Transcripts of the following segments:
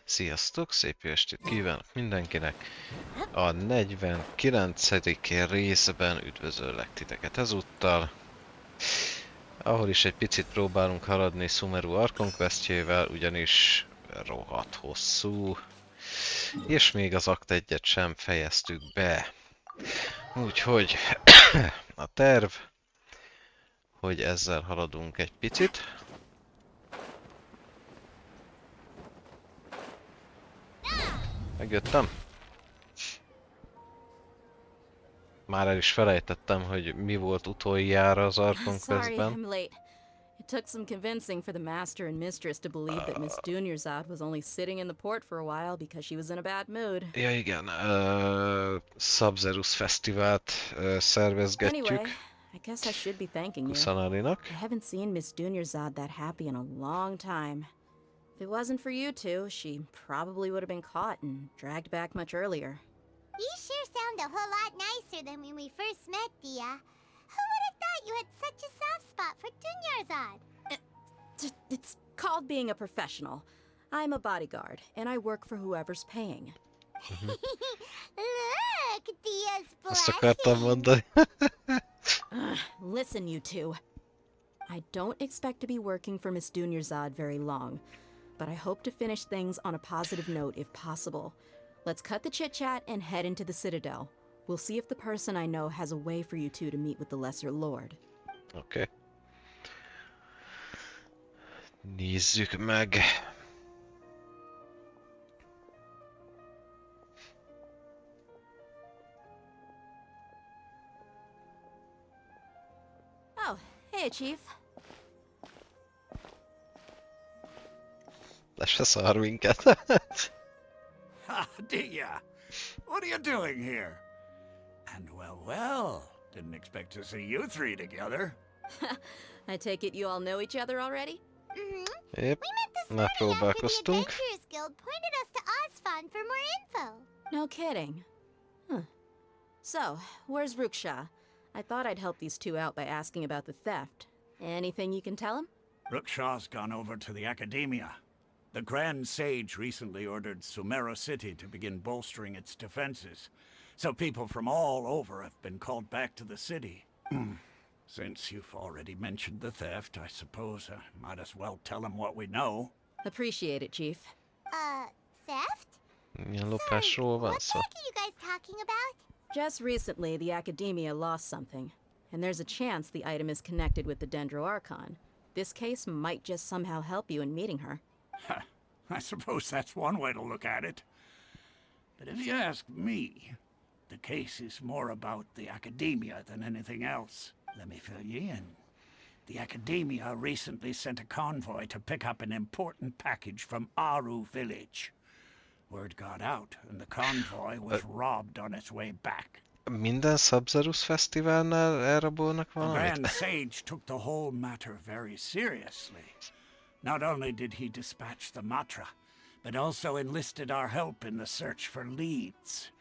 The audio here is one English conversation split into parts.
Sziasztok, szép jó estét kívánok mindenkinek! A 49. részben üdvözöllek titeket ezúttal, ahol is egy picit próbálunk haladni Sumeru Archon questjével, ugyanis rohadt hosszú, és még az akt 1-et sem fejeztük be. Úgyhogy a terv, hogy ezzel haladunk egy picit. Megjöttem? Már el is felejtettem, hogy mi volt utoljára az Archon questben. I'm late. It took some convincing for the master and mistress to believe that Miss Dunyarzad was only sitting in the port for a while because she was in a bad mood. Ja igen, Sabzeruz Fesztivált szervezgetjük. Anyway, I guess I should be thanking you. Kusanarinak. I haven't seen Miss Dunyarzad that happy in a long time. If it wasn't for you two, she probably would have been caught and dragged back much earlier. You sure sound a whole lot nicer than when we first met, Dia. Who would have thought you had such a soft spot for Dunyarzad? It's called being a professional. I'm a bodyguard, and I work for whoever's paying. Look, Dia's Azt akartam mondani. Listen, you two. I don't expect to be working for Miss Dunyarzad very long, but I hope to finish things on a positive note if possible. Let's cut the chit-chat and head into the Citadel. We'll see if the person I know has a way for you two to meet with the Lesser Lord. Oké. Nézzük meg. Oh, hey, Chief. Le se szar minket. Ah, Dia, what are you doing here? And well, didn't expect to see you three together. I take it you all know each other already? Mm-hmm. Épp, We met this morning after the megpróbálkoztunk. Adventurers Guild pointed us to Osfon for more info. No kidding. Huh. So, where's Ruksha? I thought I'd help these two out by asking about the theft. Anything you can tell him? Rukshaw's gone over to the Academia. The Grand Sage recently ordered Sumeru City to begin bolstering its defenses, so people from all over have been called back to the city. Since you've already mentioned the theft, I suppose I might as well tell him what we know. Appreciate it, Chief. Theft? Milyen lopásról van What the szó? heck are you guys talking about? Just recently, the Academia lost something, and there's a chance the item is connected with the Dendro Archon. This case might just somehow help you in meeting her. I suppose that's one way to look at it. But if you ask me, the case is more about the academia than anything else. Let me fill you in. The academia recently sent a convoy to pick up an important package from Aru village. Word got out, and the convoy was robbed on its way back. Minden Sabzeruz Fesztiválnál elrabolnak The valamit? Grand Sage took the whole matter very seriously. Not only did he dispatch the Matra, but also enlisted our help in the search for leads.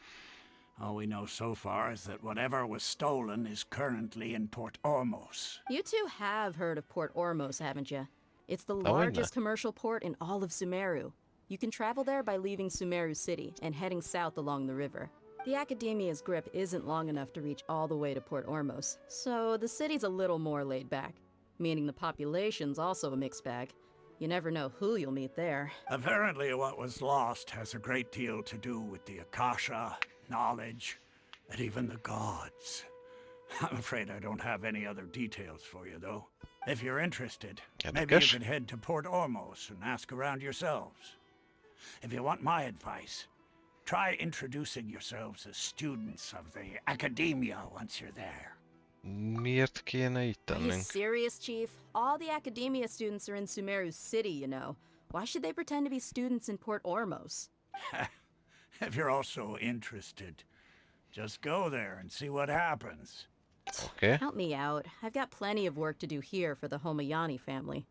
All we know so far is that whatever was stolen is currently in Port Ormos. You two have heard of Port Ormos, haven't you? It's the I know. largest commercial port in all of Sumeru. You can travel there by leaving Sumeru City and heading south along the river. The Academia's grip isn't long enough to reach all the way to Port Ormos, so the city's a little more laid back, meaning the population's also a mixed bag. You never know who you'll meet there. Apparently what was lost has a great deal to do with the Akasha, knowledge, and even the gods. I'm afraid I don't have any other details for you, though. If you're interested, maybe you Érdekes. could head to Port Ormos and ask around yourselves. If you want my advice, try introducing yourselves as students of the Academia once you're there. Miért kéne itt Are you tennünk? serious, Chief? All the Academia students are in Sumeru City, you know. Why should they pretend to be students in Port Ormos? If you're also interested, just go there and see what happens. Oké. Count me out. I've got plenty of work to do here for the Homayani family.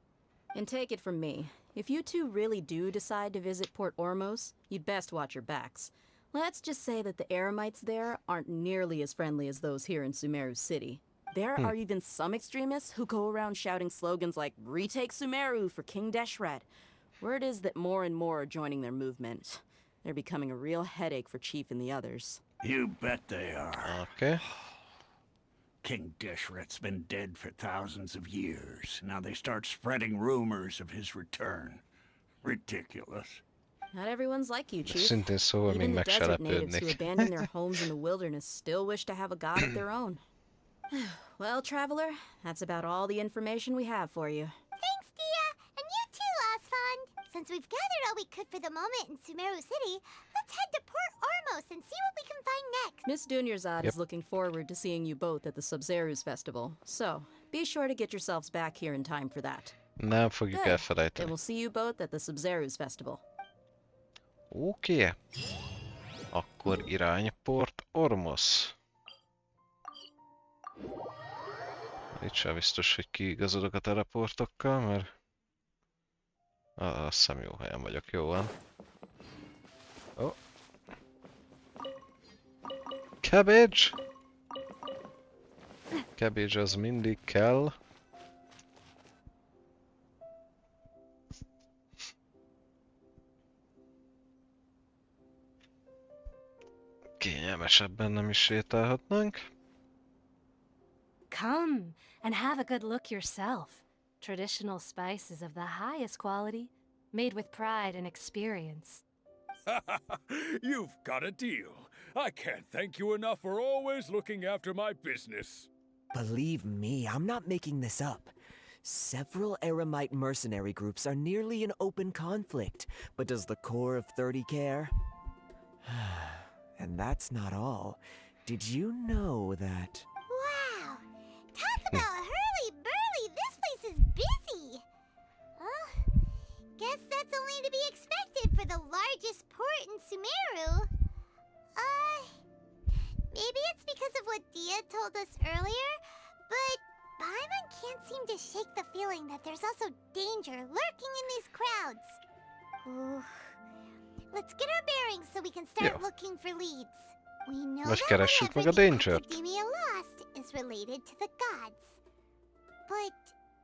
And take it from me, if you two really do decide to visit Port Ormos, you'd best watch your backs. Let's just say that the Eremites there aren't nearly as friendly as those here in Sumeru City. There are even some extremists who go around shouting slogans like, "Retake Sumeru for King Deshret." Word is that more and more are joining their movement. They're becoming a real headache for Chief and the others. You bet they are. Oké. King Deshret's been dead for thousands of years. Now they start spreading rumors of his return. Ridiculous. Not everyone's like you, Chief. Szintén szóval Even mind the meg se desert natives who lepődnék. abandoned their homes in the wilderness still wish to have a god of their own. Well, traveler, that's about all the information we have for you. Thanks, Dia! And you too, Osfond! Since we've gathered all we could for the moment in Sumeru City, let's head to Port Ormos and see what we can find next. Miss Dunyarzad Yep. is looking forward to seeing you both at the Sabzeruz Festival, so be sure to get yourselves back here in time for that. Nem fogjuk Good. Then elfelejteni. we'll see you both at the Sabzeruz Festival. Oké. Akkor irány Port Ormos. Itt sem biztos, hogy kiigazodok a teleportokkal, mert... Azt hiszem jó helyen vagyok, jó van. Oh. Cabbage! Cabbage az mindig kell. Kényelmesebben nem is sétálhatnánk. Come and have a good look yourself. Traditional spices of the highest quality, made with pride and experience. You've got a deal. I can't thank you enough for always looking after my business. Believe me, I'm not making this up. Several Eremite mercenary groups are nearly in open conflict, but does the core of 30 care? And that's not all. Did you know that... Wow! Talk about hurly-burly! This place is busy! Guess that's only to be expected for the largest port in Sumeru. Maybe it's because of what Dia told us earlier, but Paimon can't seem to shake the feeling that there's also danger lurking in these crowds. Ooh. Let's get our bearings so we can start Yeah. looking for leads. We know Most that keressük meg a whatever the Dangert. Academia lost is related to the gods. But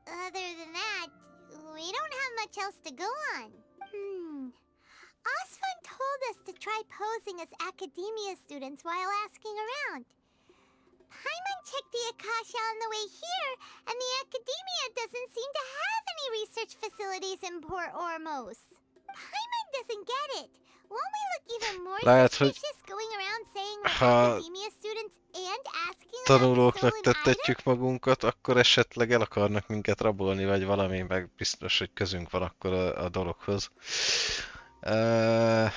other than that, we don't have much else to go on. Osfun told us to try posing as Academia students while asking around. Paimon checked the Akasha on the way here, and the Academia doesn't seem to have any research facilities in Port Ormos. Paimon doesn't get it. Won't we look even more Lehet, hogy suspicious going around saying we're ha academia students and asking about the tanulóknak stolen item? tettetjük magunkat, akkor esetleg el akarnak minket rabolni, vagy valami, meg biztos, hogy közünk van akkor a dologhoz. Well,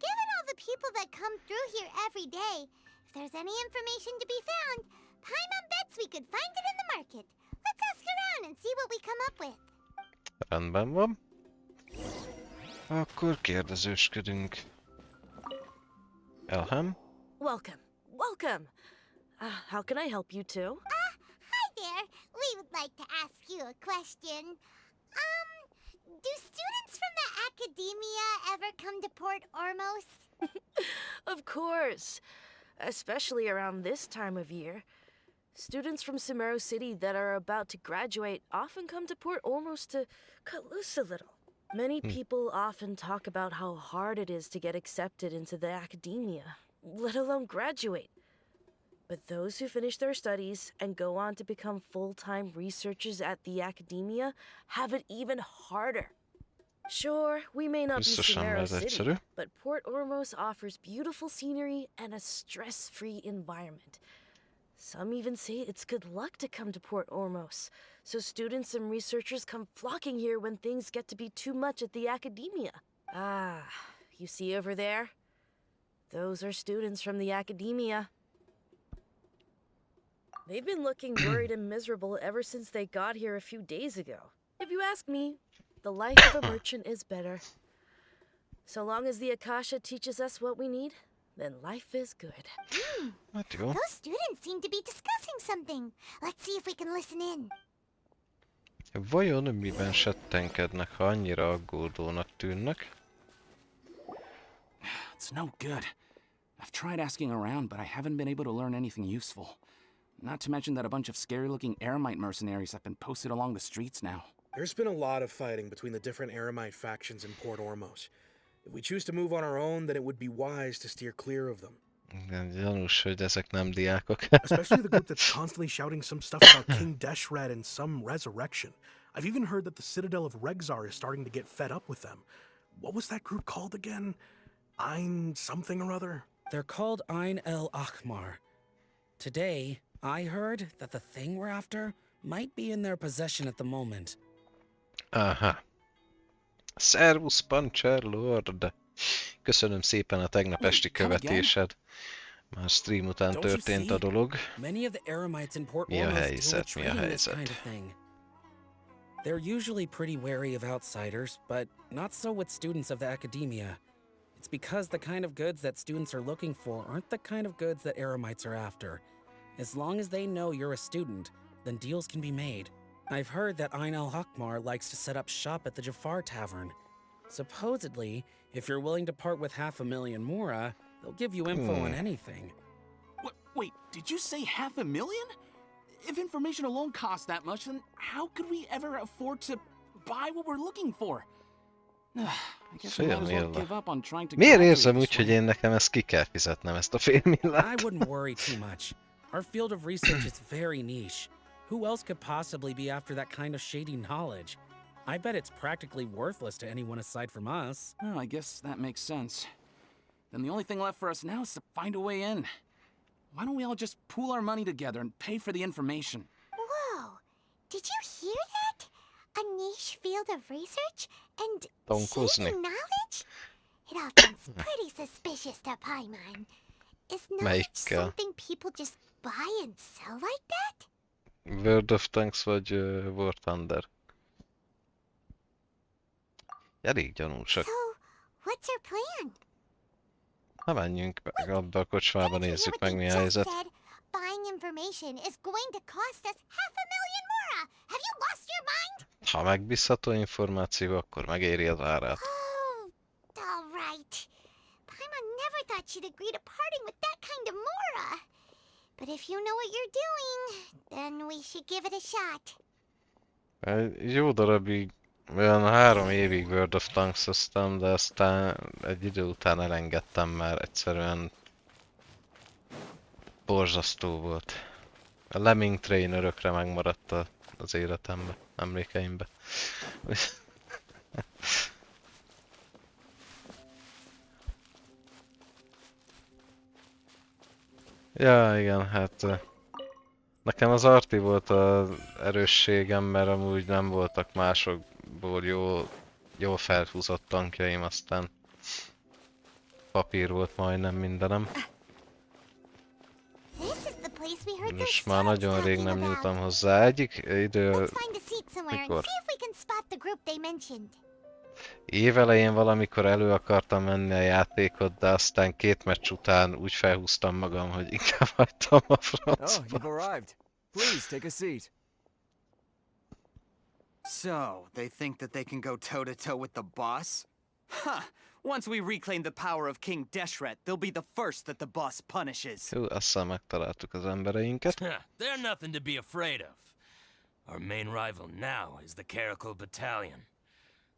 given all the people that come through here every day, if there's any information to be found, Paimon bets we could find it in the market. Let's ask around and see what we come up with. Rendben van. Akkor kérdezősködünk. Elhem? Welcome. Welcome. How can I help you two? Hi there. We would like to ask you a question. Do students from the academia ever come to Port Ormos? Of course. Especially around this time of year. Students from Sabzeruz City that are about to graduate often come to Port Ormos to cut loose a little. Many people often talk about how hard it is to get accepted into the academia, let alone graduate. But those who finish their studies and go on to become full-time researchers at the academia have it even harder. Sure, we may not be Biztosan Sabzeruz ez City, egyszerű. but Port Ormos offers beautiful scenery and a stress-free environment. Some even say it's good luck to come to Port Ormos, so students and researchers come flocking here when things get to be too much at the academia. Ah, you see over there? Those are students from the academia. They've been looking worried and miserable ever since they got here a few days ago. If you ask me, the life of a merchant is better. So long as the Akasha teaches us what we need, then life is good. Hát jó. Those students seem to be discussing something. Let's see if we can listen in. Vajon miben settenkednek, ha annyira aggódónak tűnnek? It's no good. I've tried asking around, but I haven't been able to learn anything useful. Not to mention that a bunch of scary-looking Eremite mercenaries have been posted along the streets now. There's been a lot of fighting between the different Eremite factions in Port Ormos. If we choose to move on our own, then it would be wise to steer clear of them. Igen, gyanús, hogy ezek nem diákok. Especially the group that's constantly shouting some stuff about King Deshred and some resurrection. I've even heard that the Citadel of Regzar is starting to get fed up with them. What was that group called again? Ein something or other? They're called Ein El Akhmar. Today, I heard that the thing we're after might be in their possession at the moment. Aha. Servus, Puncher Lord! Köszönöm szépen a tegnap esti követésed. Már stream után történt a dolog. Many of the Eremites in Port Mi a Ormos helyzet? Mi a this kind helyzet? of thing. They're usually pretty wary of outsiders, but not so with students of the academia. It's because the kind of goods that students are looking for aren't the kind of goods that Eremites are after. As long as they know you're a student, then deals can be made. I've heard that Ein El Hakmar likes to set up shop at the Jafar Tavern. Supposedly, if you're willing to part with 500,000 Mora, they'll give you info on anything. Wait, did you say 500,000? If information alone costs that much, then how could we ever afford to buy what we're looking for? I guess we might as well give up on trying to. Miért érzem úgy, hogy én nekem ezt ki kell fizetnem, ezt a félmillát? I wouldn't worry too much. Our field of research is very niche. Who else could possibly be after that kind of shady knowledge? I bet it's practically worthless to anyone aside from us. Oh, I guess that makes sense. Then the only thing left for us now is to find a way in. Why don't we all just pool our money together and pay for the information? Whoa! Did you hear that? A niche field of research and shady knowledge? It all sounds pretty suspicious to Paimon. Is knowledge something people just buy and sell like that? World of Tanks vagy War Thunder? Elég gyanúsak. So, what's your plan? Na menjünk meg abba a kocsmába, nézzük meg mi a helyzet. Buying information is going to cost us 500,000 Mora. Have you lost your mind? Ha megbízható információ, akkor megéri az árát. Oh, all right. Paimon never thought she'd agree to parting with that kind of Mora. But if you know what you're doing, then we should give it a shot. Egy jó darabig, olyan 3 évig World of Tanks-oztam, de aztán egy idő után elengedtem, mert egyszerűen borzasztó volt. A Lemming Train örökre megmaradt az életembe, emlékeimbe. Ja, igen, hát nekem az arti volt az erősségem, mert amúgy nem voltak másokból jól felhúzott tankjaim, aztán papír volt majdnem mindenem. This is the place we heard those És már storms nagyon rég talking nem about. nyúltam hozzá. Egyik idő, Let's find a seat somewhere and mikor? see if we can spot the group they mentioned. Évelején valamikor elő akartam menni a játékot, de aztán 2 meccs után úgy felhúztam magam, hogy inkább hagytam a Oh, francba. you've arrived. Please take a seat. So, they think that they can go toe-to-toe with the boss? Huh! Once we reclaim the power of King Deshret, they'll be the first that the boss punishes. Jó, aztán megtaláltuk az embereinket. They're nothing to be afraid of. Our main rival now is the Caracal Battalion.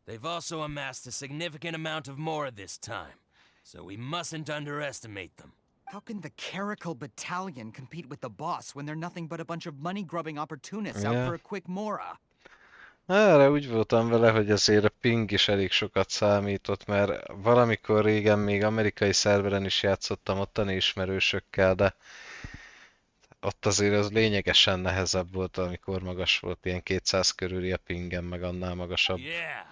They've also amassed a significant amount of more this time, so we mustn't underestimate them. How can the Caracal Battalion compete with the boss when they're nothing but a bunch of money-grubbing opportunists out Yeah. for a quick mora? Erre úgy voltam vele, hogy azért a ping is elég sokat számított, mert valamikor régen még amerikai szerveren is játszottam ottani ismerősökkel, de ott azért az lényegesen nehezebb volt, amikor magas volt, ilyen 200 körüli a pingem, meg annál magasabb. Yeah,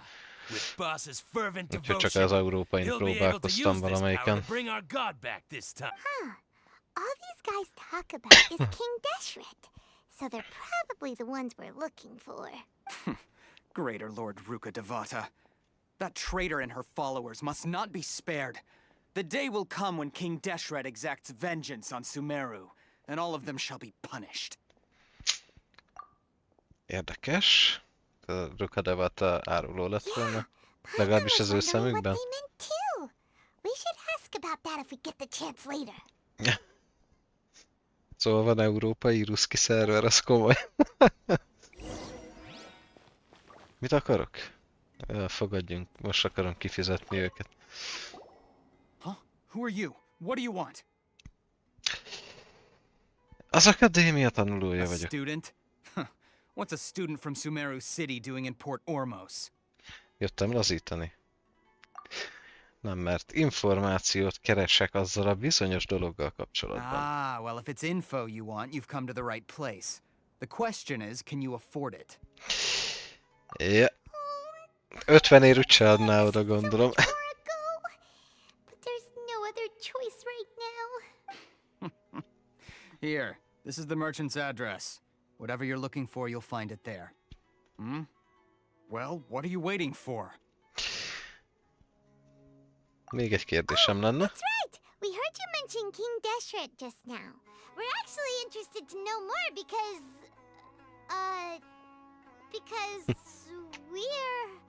with boss's fervent Úgyhogy csak devotion, az európain he'll be able to próbálkoztam use this power valamelyiken. to bring our god back this time. Huh. All these guys talk about is King Deshret, so they're probably the ones we're looking for. Greater Lord Ruka Devata. That traitor and her followers must not be spared. The day will come when King Deshret exacts vengeance on Sumeru, and all of them shall be punished. Érdekes. A Rukadevata áruló lett volna. Paimon Legalábbis was az ő wondering what szemükben. they meant too. We should ask about that if we get the chance later. Szóval van európai ruszki szerver, az komoly. Mit akarok? Fogadjunk, most akarom kifizetni őket. Huh? Who are you? What do you want? Az akadémia tanulója A vagyok. student? Huh. What's a student from Sumeru City doing in Port Ormos? Jöttem lazítani. Nem, mert információt keresek azzal a bizonyos dologgal kapcsolatban. Ah, well, if it's info you want, you've come to the right place. The question is, can you afford it? Ja. 50 ér úgyse adná oda, gondolom. But there's no other choice right now. Here, this is the merchant's address. Whatever you're looking for, you'll find it there. Hmm? Well, what are you waiting for? Még egy kérdésem lenne. That's right. We heard you mention King Deshret just now. We're actually interested to know more because we're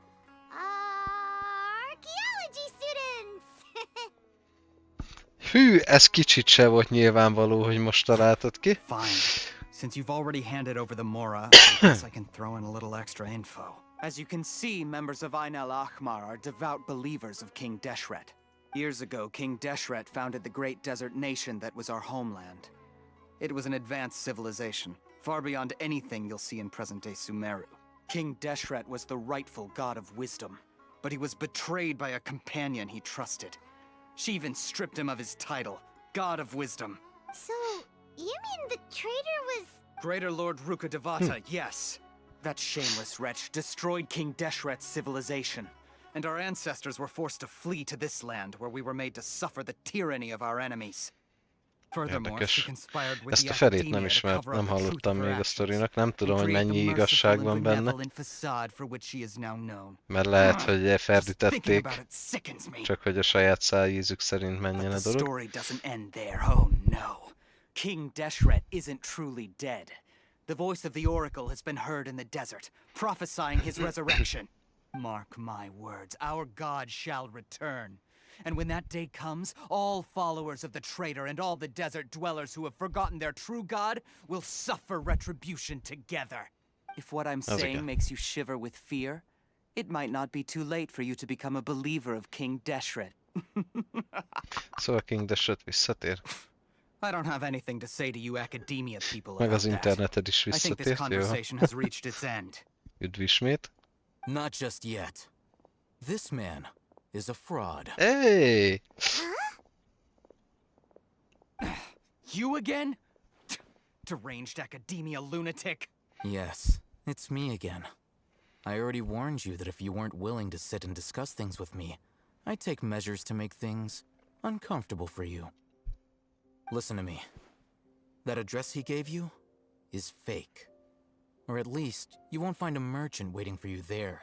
archaeology students. Hű, ez kicsit se volt nyilvánvaló, hogy most találtad ki. Fine. Since you've already handed over the Mora, I guess I can throw in a little extra info. As you can see, members of Ain al-Ahmar are devout believers of King Deshret. Years ago, King Deshret founded the great desert nation that was our homeland. It was an advanced civilization, far beyond anything you'll see in present-day Sumeru. King Deshret was the rightful god of wisdom, but he was betrayed by a companion he trusted. She even stripped him of his title, God of Wisdom. So, you mean the traitor was... Greater Lord Ruka Devata, yes. That shameless wretch destroyed King Deshret's civilization, and our ancestors were forced to flee to this land where we were made to suffer the tyranny of our enemies. Furthermore, she Érdekes. conspired with Ezt the a felét academia nem to ismert, cover nem up the truth hallottam of her még a actions, sztorinak, nem tudom, and hogy create mennyi the igazság merciful van and benne. benevolent facade for which she is now known. Mert lehet, hogy Thinking ferdítették, about it sickens me. csak hogy a saját szájízük szerint But menjen the a dolog. story doesn't end there, oh no. King Deshret isn't truly dead. The voice of the Oracle has been heard in the desert, prophesying his resurrection. Mark my words, our god shall return. And when that day comes, all followers of the traitor and all the desert dwellers who have forgotten their true god will suffer retribution together. If what I'm saying makes you shiver with fear, it might not be too late for you to become a believer of King Deshret. Szóval King Deshret visszatér. I don't have anything to say to you academia people Meg about az that. interneted is I think this visszatért, jó? conversation has reached its end. Üdv ismét. Not just yet. This man is a fraud. Hey! You again? Deranged academia lunatic. Yes, it's me again. I already warned you that if you weren't willing to sit and discuss things with me, I'd take measures to make things uncomfortable for you. Listen to me. That address he gave you is fake. Or at least, you won't find a merchant waiting for you there.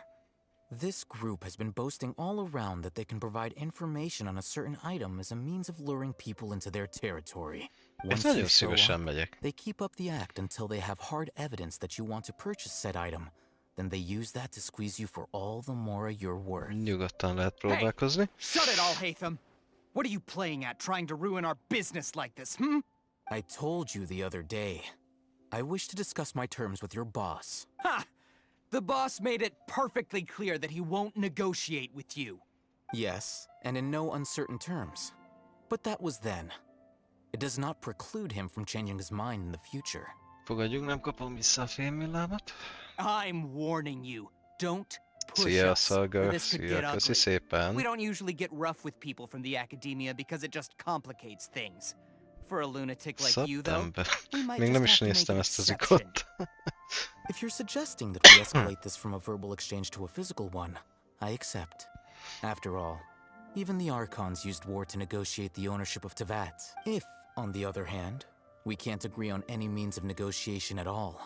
This group has been boasting all around that they can provide information on a certain item as a means of luring people into their territory. Once you show up, they keep up the act until they have hard evidence that you want to purchase said item. Then they use that to squeeze you for all the more you're worth. Nyugodtan lehet próbálkozni. Hey, shut it all, Hatham! What are you playing at, trying to ruin our business like this, hmm? I told you the other day. I wish to discuss my terms with your boss. Ha! The boss made it perfectly clear that he won't negotiate with you. Yes, and in no uncertain terms. But that was then. It does not preclude him from changing his mind in the future. Fogadjunk, nem kapom vissza a fémmillámat. I'm warning you. Don't push Szia, us, or Szalga. this could Szia, get köszi ugly. szépen. We don't usually get rough with people from the academia because it just complicates things. For a lunatic like you, though, we might Még nem just is have to make néztem an ezt az exception. ikont. If you're suggesting that we escalate this from a verbal exchange to a physical one, I accept. After all, even the Archons used war to negotiate the ownership of Teyvat. If, on the other hand, we can't agree on any means of negotiation at all,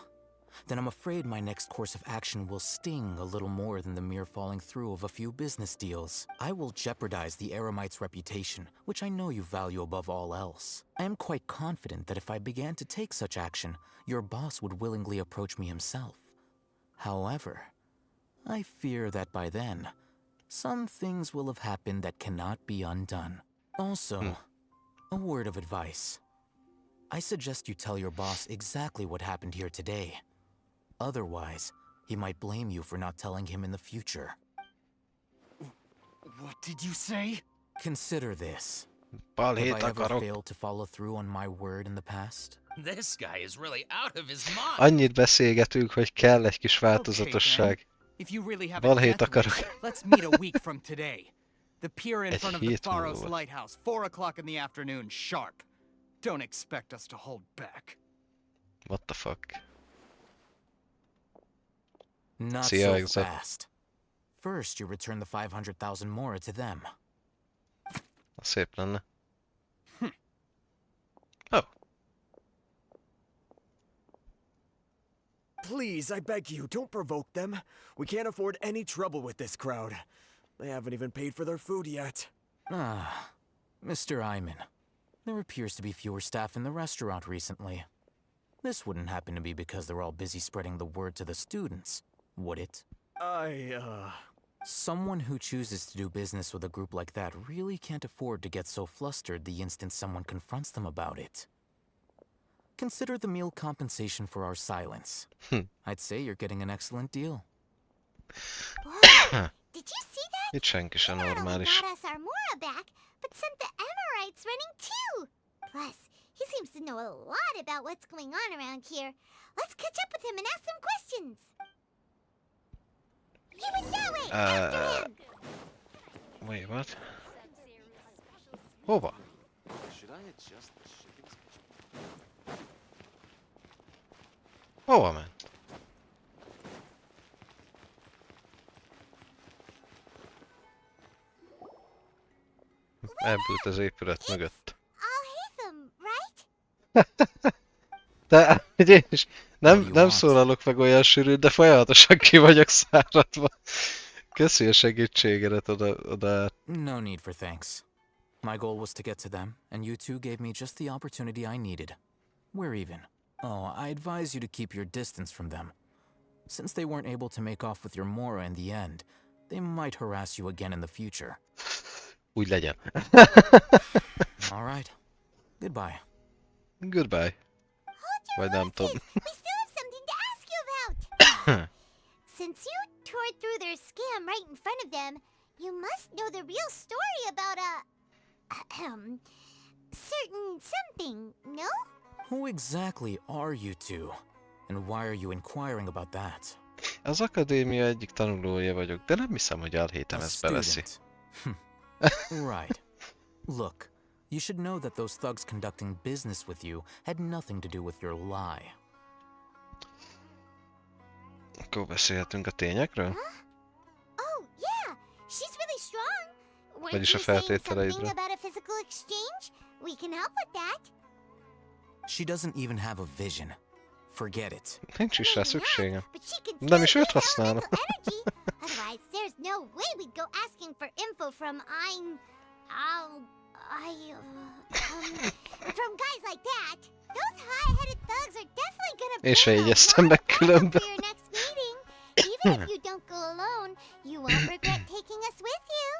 then I'm afraid my next course of action will sting a little more than the mere falling through of a few business deals. I will jeopardize the Eremite's reputation, which I know you value above all else. I am quite confident that if I began to take such action, your boss would willingly approach me himself. However, I fear that by then, some things will have happened that cannot be undone. Also, a word of advice. I suggest you tell your boss exactly what happened here today. Otherwise, he might blame you for not telling him in the future. What did you say? Consider this. Have I ever failed to follow through on my word in the past? This guy is really out of his mind. Annyit beszélgetünk, hogy kell egy kis változatosság. If you really have a Balhét death akarok. wish, let's meet a week from today. The pier in Egy front of the hét Pharos múlva. Lighthouse, 4 o'clock in the afternoon, sharp. Don't expect us to hold back. What the fuck? Not Szia, so Exo. fast. First, you return the 500,000 mora to them. Szép lenne. Oh. Please, I beg you, don't provoke them. We can't afford any trouble with this crowd. They haven't even paid for their food yet. Ah, Mr. Iman. There appears to be fewer staff in the restaurant recently. This wouldn't happen to be because they're all busy spreading the word to the students, would it? Someone who chooses to do business with a group like that really can't afford to get so flustered the instant someone confronts them about it. Consider the meal compensation for our silence. I'd say you're getting an excellent deal. Whoa, did you see that? Itt senki sem He not only normális. got us our Mora back, but sent the Amorites running too. Plus, he seems to know a lot about what's going on around here. Let's catch up with him and ask some questions. He went that way! After him! Wait, what? Hova? Should I adjust the shipping schedule? Hova ment? Elbújt az épület mögött. Hatham, right? De én is nem szólalok meg olyan sűrűn, de folyamatosan ki vagyok száradva. Köszi a segítségedet oda. No need for thanks. My goal was to get to them, and you two gave me just the opportunity I needed. We're even. Oh, I advise you to keep your distance from them. Since they weren't able to make off with your Mora in the end, they might harass you again in the future. Úgy legyen. All right. Goodbye. Goodbye. Vagy nem tudom. We still have something to ask you about. Since you tore through their scam right in front of them, you must know the real story about certain something, no? Who exactly are you two? And why are you inquiring about that? Az akadémia egyik tanulója vagyok, de nem hiszem, hogy elhétem ezt beveszi. Right. Look, You should know that those thugs conducting business with you had nothing to do with your lie. Akkor beszélhetünk a tényekről? Oh, yeah! She's really strong! Weren't Vagyis a you saying something feltételeidről. about a physical exchange? We can help with that. She doesn't even have a vision. Forget it. Nincs is rá Maybe not, szükségem. but she can Nem is still őt use használom. elemental energy. Otherwise, there's no way we'd go asking for info from from guys like that. Those high-headed thugs are definitely gonna Én se bring a jegyeztem lot meg of backup különben. for your next meeting. Even if you don't go alone, you won't regret taking us with you.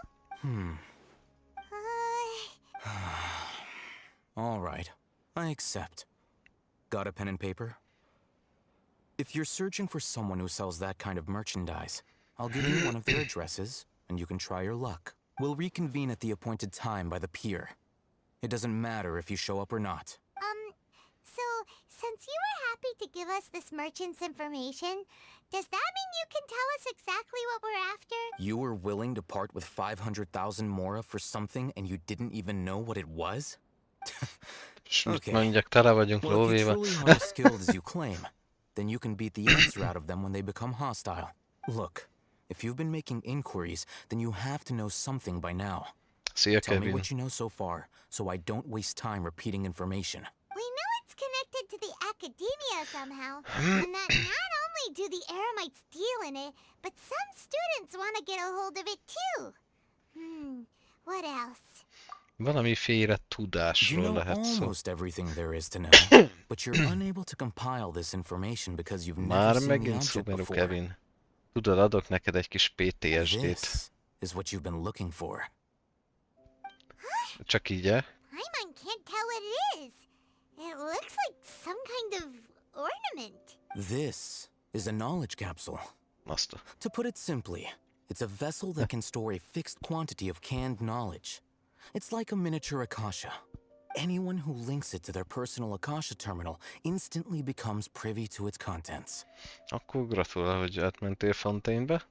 All right, I accept. Got a pen and paper? If you're searching for someone who sells that kind of merchandise, I'll give you one of their addresses, and you can try your luck. We'll reconvene at the appointed time by the pier. It doesn't matter if you show up or not. So, since you were happy to give us this merchant's information, does that mean you can tell us exactly what we're after? You were willing to part with 500,000 mora for something and you didn't even know what it was? Okay. Mondjak, tele vagyunk Well, if you lóvéva. truly are as skilled as you claim, then you can beat the answer out of them when they become hostile. Look, if you've been making inquiries, then you have to know something by now. Szia, Tell me Kevin. what you know so far, so I don't waste time repeating information. We know it's connected to the academia somehow, and that not only do the Eremites deal in it, but some students want to get a hold of it too. What else? Valamiféle You tudásról know lehet szó. almost everything there is to know, but you're unable to compile this information because you've never Már seen the megint object szuperú, before. Kevin. Tudod, adok neked egy kis PTSD-t. This is what you've been looking for. Csak így, eh? Paimon can't tell what it is. It looks like some kind of ornament. This is a knowledge capsule. Azt a... To put it simply, it's a vessel that can store a fixed quantity of canned knowledge. It's like a miniature Akasha. Anyone who links it to their personal Akasha terminal instantly becomes privy to its contents. Akkor gratulál, hogy átmentél Fontaigne-be.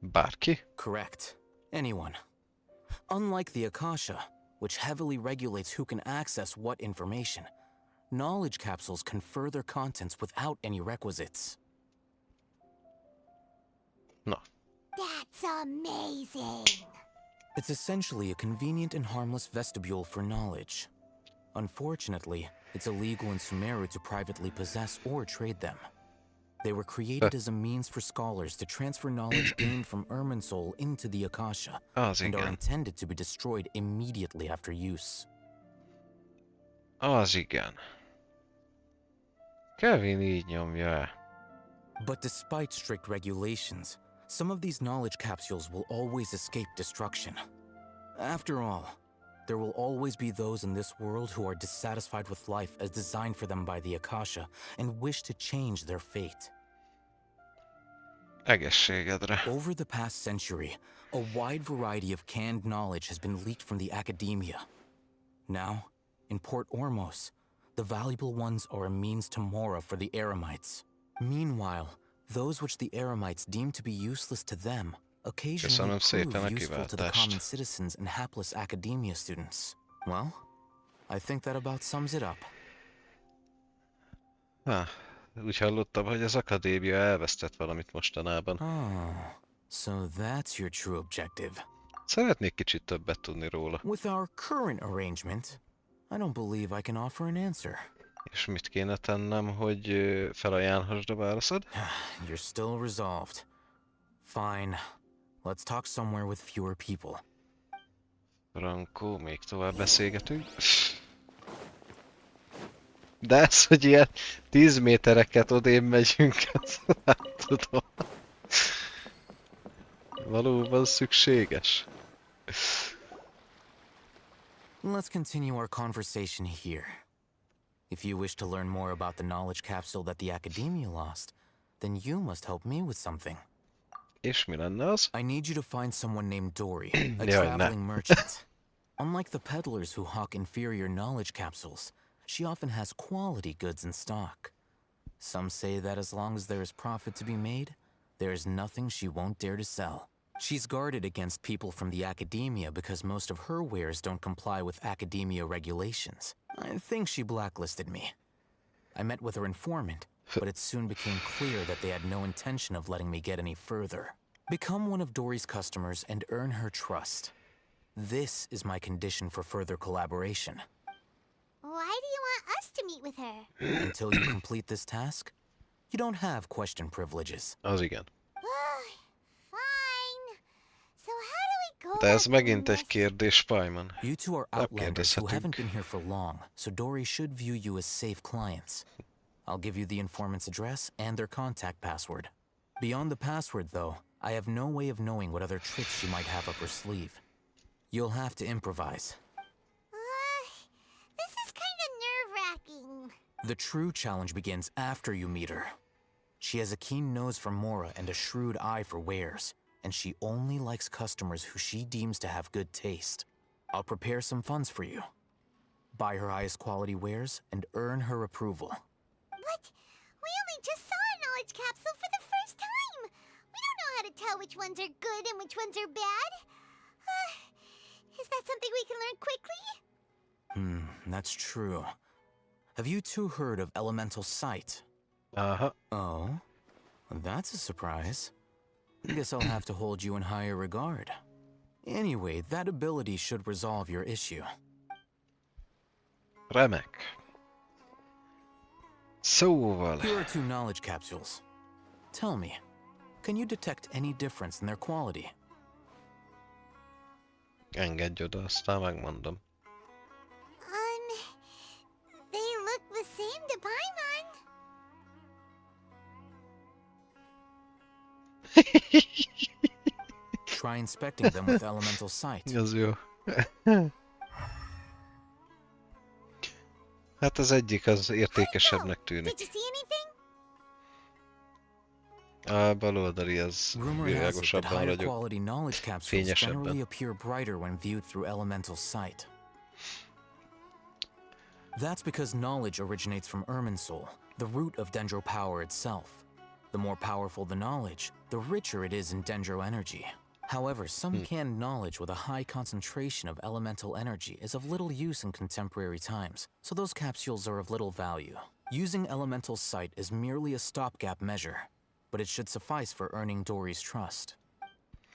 Bárki? Correct. Anyone. Unlike the Akasha, which heavily regulates who can access what information, knowledge capsules confer their contents without any requisites. Na. That's amazing. It's essentially a convenient and harmless vestibule for knowledge. Unfortunately, it's illegal in Sumeru to privately possess or trade them. They were created as a means for scholars to transfer knowledge gained from Irminsul into the Akasha, and are intended to be destroyed immediately after use. Az igen. Kevin így nyomja el. But despite strict regulations, some of these knowledge capsules will always escape destruction. After all, there will always be those in this world who are dissatisfied with life as designed for them by the Akasha and wish to change their fate. Egészségedre. Over the past century, a wide variety of canned knowledge has been leaked from the academia. Now, in Port Ormos, the valuable ones are a means to mora for the Eremites. Meanwhile, those which the Eremites deem to be useless to them occasionally prove useful to the common citizens and hapless academia students. Well, I think that about sums it up. Úgy hallottam, hogy az akadémia elvesztett valamit mostanában. So that's your true objective. Szeretnék kicsit többet tudni róla. With our current arrangement, I don't believe I can offer an answer. És mit kéne tennem, hogy felajánlhassd a válaszod? You're still resolved. Fine. Let's talk somewhere with fewer people. Franco, még tovább beszélgetünk. De ez, hogy ilyen 10 métereket odébb megyünk, azt nem tudom. Valóban szükséges. Let's continue our conversation here. If you wish to learn more about the knowledge capsule that the academia lost, then you must help me with something. És mi lenne az? I need you to find someone named Dory, a traveling merchant. Unlike the peddlers who hawk inferior knowledge capsules, she often has quality goods in stock. Some say that as long as there is profit to be made, there is nothing she won't dare to sell. She's guarded against people from the academia because most of her wares don't comply with academia regulations. I think she blacklisted me. I met with her informant, but it soon became clear that they had no intention of letting me get any further. Become one of Dory's customers and earn her trust. This is my condition for further collaboration. Why do you want us to meet with her? Until you complete this task, you don't have question privileges. Az igen. Fine. So how do we go De ez about megint doing egy this? kérdés, Pajman. You two are outlanders who haven't Megkérdezhetünk. been here for long, so Dory should view you as safe clients. I'll give you the informant's address and their contact password. Beyond the password, though, I have no way of knowing what other tricks she might have up her sleeve. You'll have to improvise. This is kind of nerve-wracking. The true challenge begins after you meet her. She has a keen nose for Mora and a shrewd eye for wares, and she only likes customers who she deems to have good taste. I'll prepare some funds for you. Buy her highest quality wares and earn her approval. But we only just saw a knowledge capsule for the first time. We don't know how to tell which ones are good and which ones are bad. Is that something we can learn quickly? That's true. Have you two heard of elemental sight? Uh-huh. Oh? That's a surprise. Guess I'll have to hold you in higher regard. Anyway, that ability should resolve your issue. Remek. Szóval... Here are two knowledge capsules. Tell me, can you detect any difference in their quality? Engedj oda, aztán megmondom. They look the same to Paimon. Try inspecting them with elemental sight. Az jó. Hát az egyik az értékesebbnek tűnik. Did you see anything? A baloldali az Rumor has it that világosabban higher ragyog. quality knowledge capsules generally Fényesebben. appear brighter when viewed through elemental sight. That's because knowledge originates from Irminsul, the root of Dendro power itself. The more powerful the knowledge, the richer it is in Dendro energy. However, some canned knowledge with a high concentration of elemental energy is of little use in contemporary times, so those capsules are of little value. Using elemental sight is merely a stopgap measure, but it should suffice for earning Dory's trust.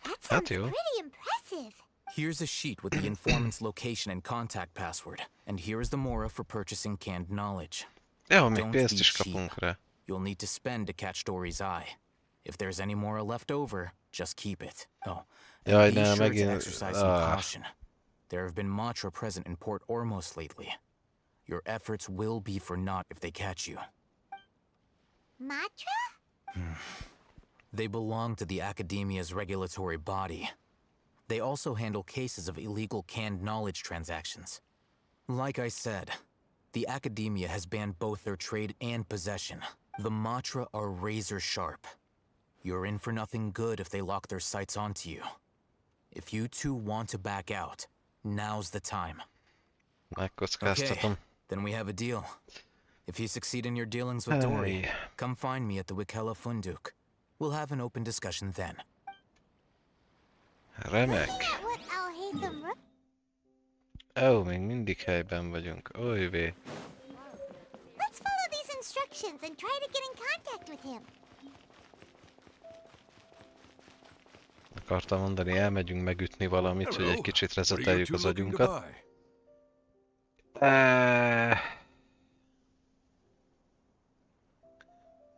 That sounds pretty impressive. Here's a sheet with the informant's location and contact password, and here is the Mora for purchasing canned knowledge. Ja, még Don't pénzt be is cheap. kapunk rá. You'll need to spend to catch Dory's eye. If there's any Mora left over, just keep it. Oh, and Jaj, be ne, sure to megint... exercise some caution. There have been Matra present in Port Ormos lately. Your efforts will be for naught if they catch you. Matra? They belong to the Academia's regulatory body. They also handle cases of illegal canned knowledge transactions. Like I said, the Academia has banned both their trade and possession. The Matra are razor sharp. You're in for nothing good if they lock their sights onto you. If you two want to back out, now's the time. Megkockáztatom. Okay, then we have a deal. If you succeed in your dealings with Dory, Hey. come find me at the Wikella Funduk. We'll have an open discussion then. Remek. What Alhaitham Ó, még mindig helyben vagyunk. Olyvé. Let's follow these instructions and try to get in contact with him. Akartam mondani, elmegyünk megütni valamit, hogy egy kicsit rezeteljük az agyunkat.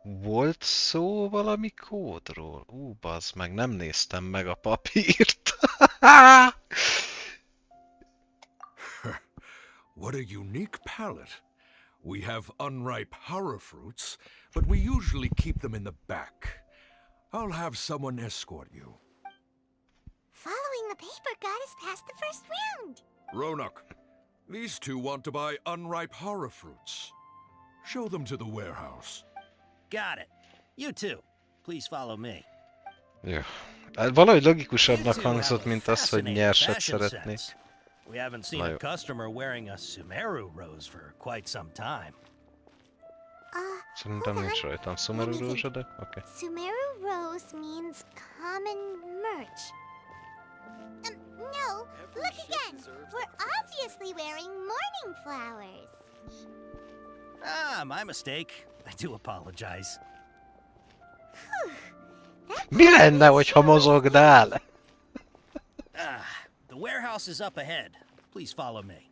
Volt szó valami kódról? Bazd meg, nem néztem meg a papírt. What a unique palette. We have unripe horror fruits, but we usually keep them in the back. I'll have someone escort you. Following the paper got us past the first round. Ronak, these two want to buy unripe horror fruits. Show them to the warehouse. Got it. You too. Please follow me. Jó. Valahogy logikusabbnak hangzott, mint az, hogy nyerset szeretnék. We haven't seen a customer wearing a Sumeru rose for quite some time. Szerintem nincs rajtam Sumeru rózsa, de oké. Sumeru rose means common merch. No, look again. We're obviously wearing mourning flowers. Ah, my mistake. I do apologize. Mi lenne, hogyha mozognál? The warehouse is up ahead. Please follow me.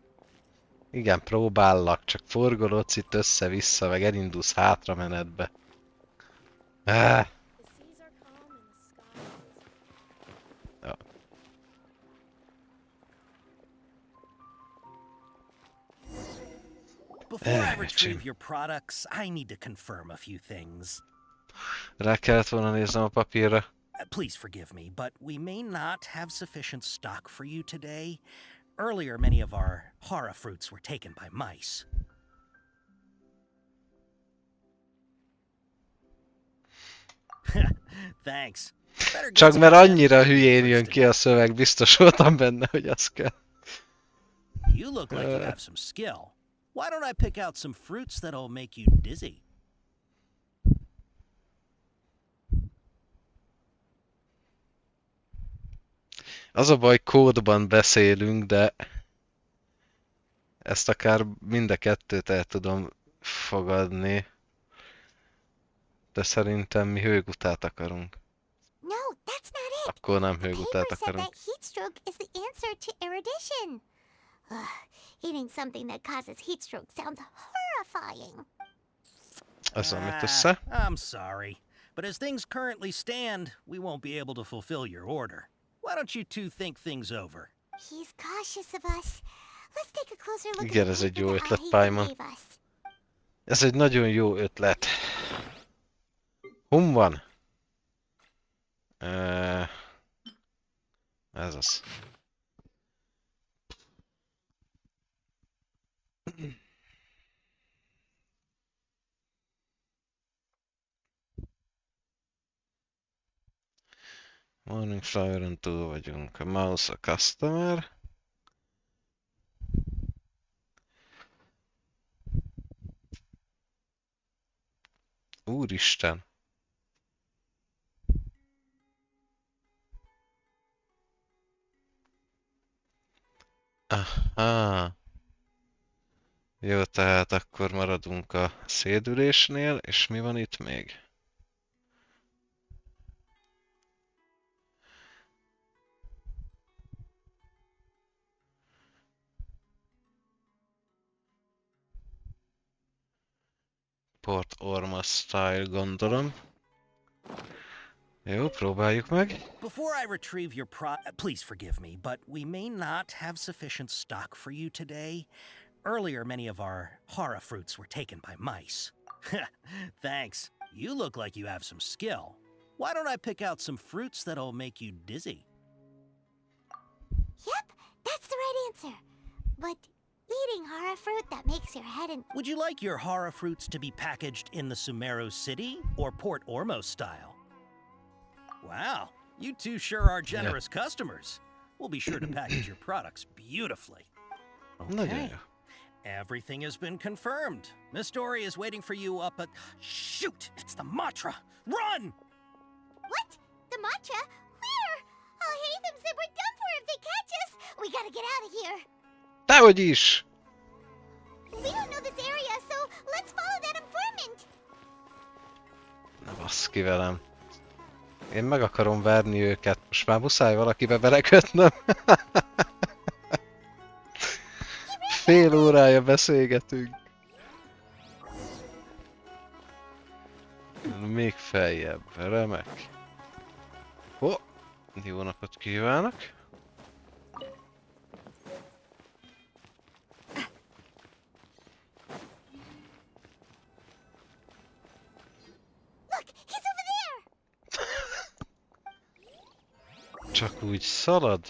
Igen, próbállak, csak forgolódsz itt össze-vissza, meg elindulsz hátra menetbe. Ah. Ja. Before I retrieve your products, I need to confirm a few things. Rá kellett volna néznem a papírra. Please forgive me, but we may not have sufficient stock for you today. Earlier, many of our hara fruits were taken by mice. Thanks. Csak mert annyira hülyén jön ki a szöveg, biztos voltam benne, hogy az kell. You look like you have some skill. Why don't I pick out some fruits that'll make you dizzy? Az a baj, kódban beszélünk, de ezt akár mind a kettőt el tudom fogadni. De szerintem mi hőgutát akarunk. No, that's not it. Akkor nem hőgutát akarunk. That heat stroke is the answer to erudition. Eating something that causes heat stroke sounds horrifying. Ez amit össze? I'm sorry, but as things currently stand, we won't be able to fulfill your order. Why don't you two think things over? He's cautious of us. Let's take a closer look. Igen, ez egy jó ötlet, Paimon. Ez egy nagyon jó ötlet. Hum van? Ez az. Morning Flower-on túl vagyunk. A mouse a customer. Úristen! Aha. Jó, tehát akkor maradunk a szédülésnél, és mi van itt még? Port Orma style, gondolom. Jó, próbáljuk meg. Before I retrieve your please forgive me, but we may not have sufficient stock for you today. Earlier, many of our hara fruits were taken by mice. Thanks. You look like you have some skill. Why don't I pick out some fruits that'll make you dizzy? Yep, that's the right answer. But eating hara fruit that makes your head and... Would you like your hara fruits to be packaged in the Sumeru City or Port Ormos style? Wow, you two sure are generous customers. We'll be sure to package your products beautifully. Okay. Everything has been confirmed. Miss Dory is waiting for you up at... Shoot! It's the Matra! Run! What? The Matra? Where? I'll hate them said we're done for if they catch us. We gotta get out of here. Dehogy is! We don't know this area, so let's follow that informant. Ne bassz ki velem. Én meg akarom verni őket. Most már muszáj valakibe belekötnöm. Fél órája beszélgetünk. Még feljebb. Remek. Ho! Jó napot kívánok! Csak úgy szalad?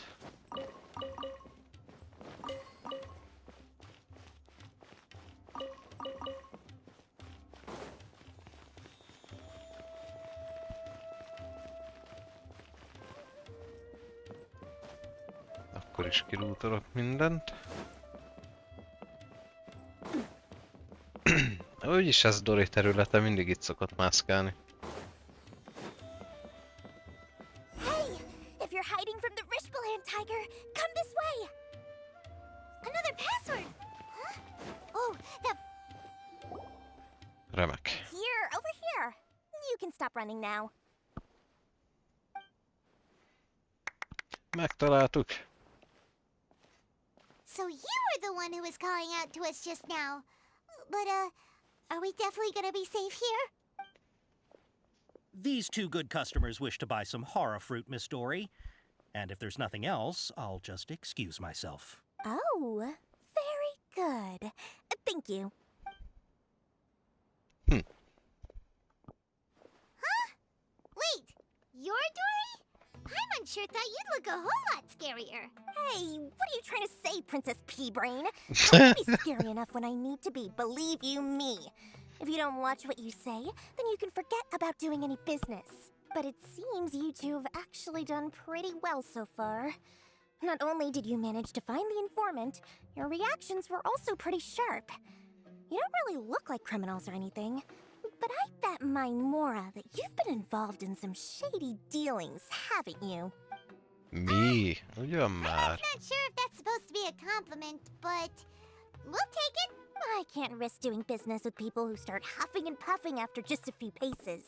Akkor is kilútolok mindent. Úgyis ez Dori területe, mindig itt szokott mászkálni. Tiger. Come this way. Another password. Huh? Oh, the... Remek. Here, over here. You can stop running now. Megtaláltuk. So you were the one who was calling out to us just now. But, are we definitely gonna be safe here? These two good customers wish to buy some horror fruit, Miss Dory. And if there's nothing else, I'll just excuse myself. Oh, very good. Thank you. Hmm. Huh? Wait, you're Dory? Paimon sure thought you'd look a whole lot scarier. Hey, what are you trying to say, Princess Pea-Brain? I'll be scary enough when I need to be, believe you me. If you don't watch what you say, then you can forget about doing any business. But it seems you two have actually done pretty well so far. Not only did you manage to find the informant, your reactions were also pretty sharp. You don't really look like criminals or anything, but I bet my Mora that you've been involved in some shady dealings, haven't you? Mi? Ugyan már. I'm not sure if that's supposed to be a compliment, but we'll take it. I can't risk doing business with people who start huffing and puffing after just a few paces,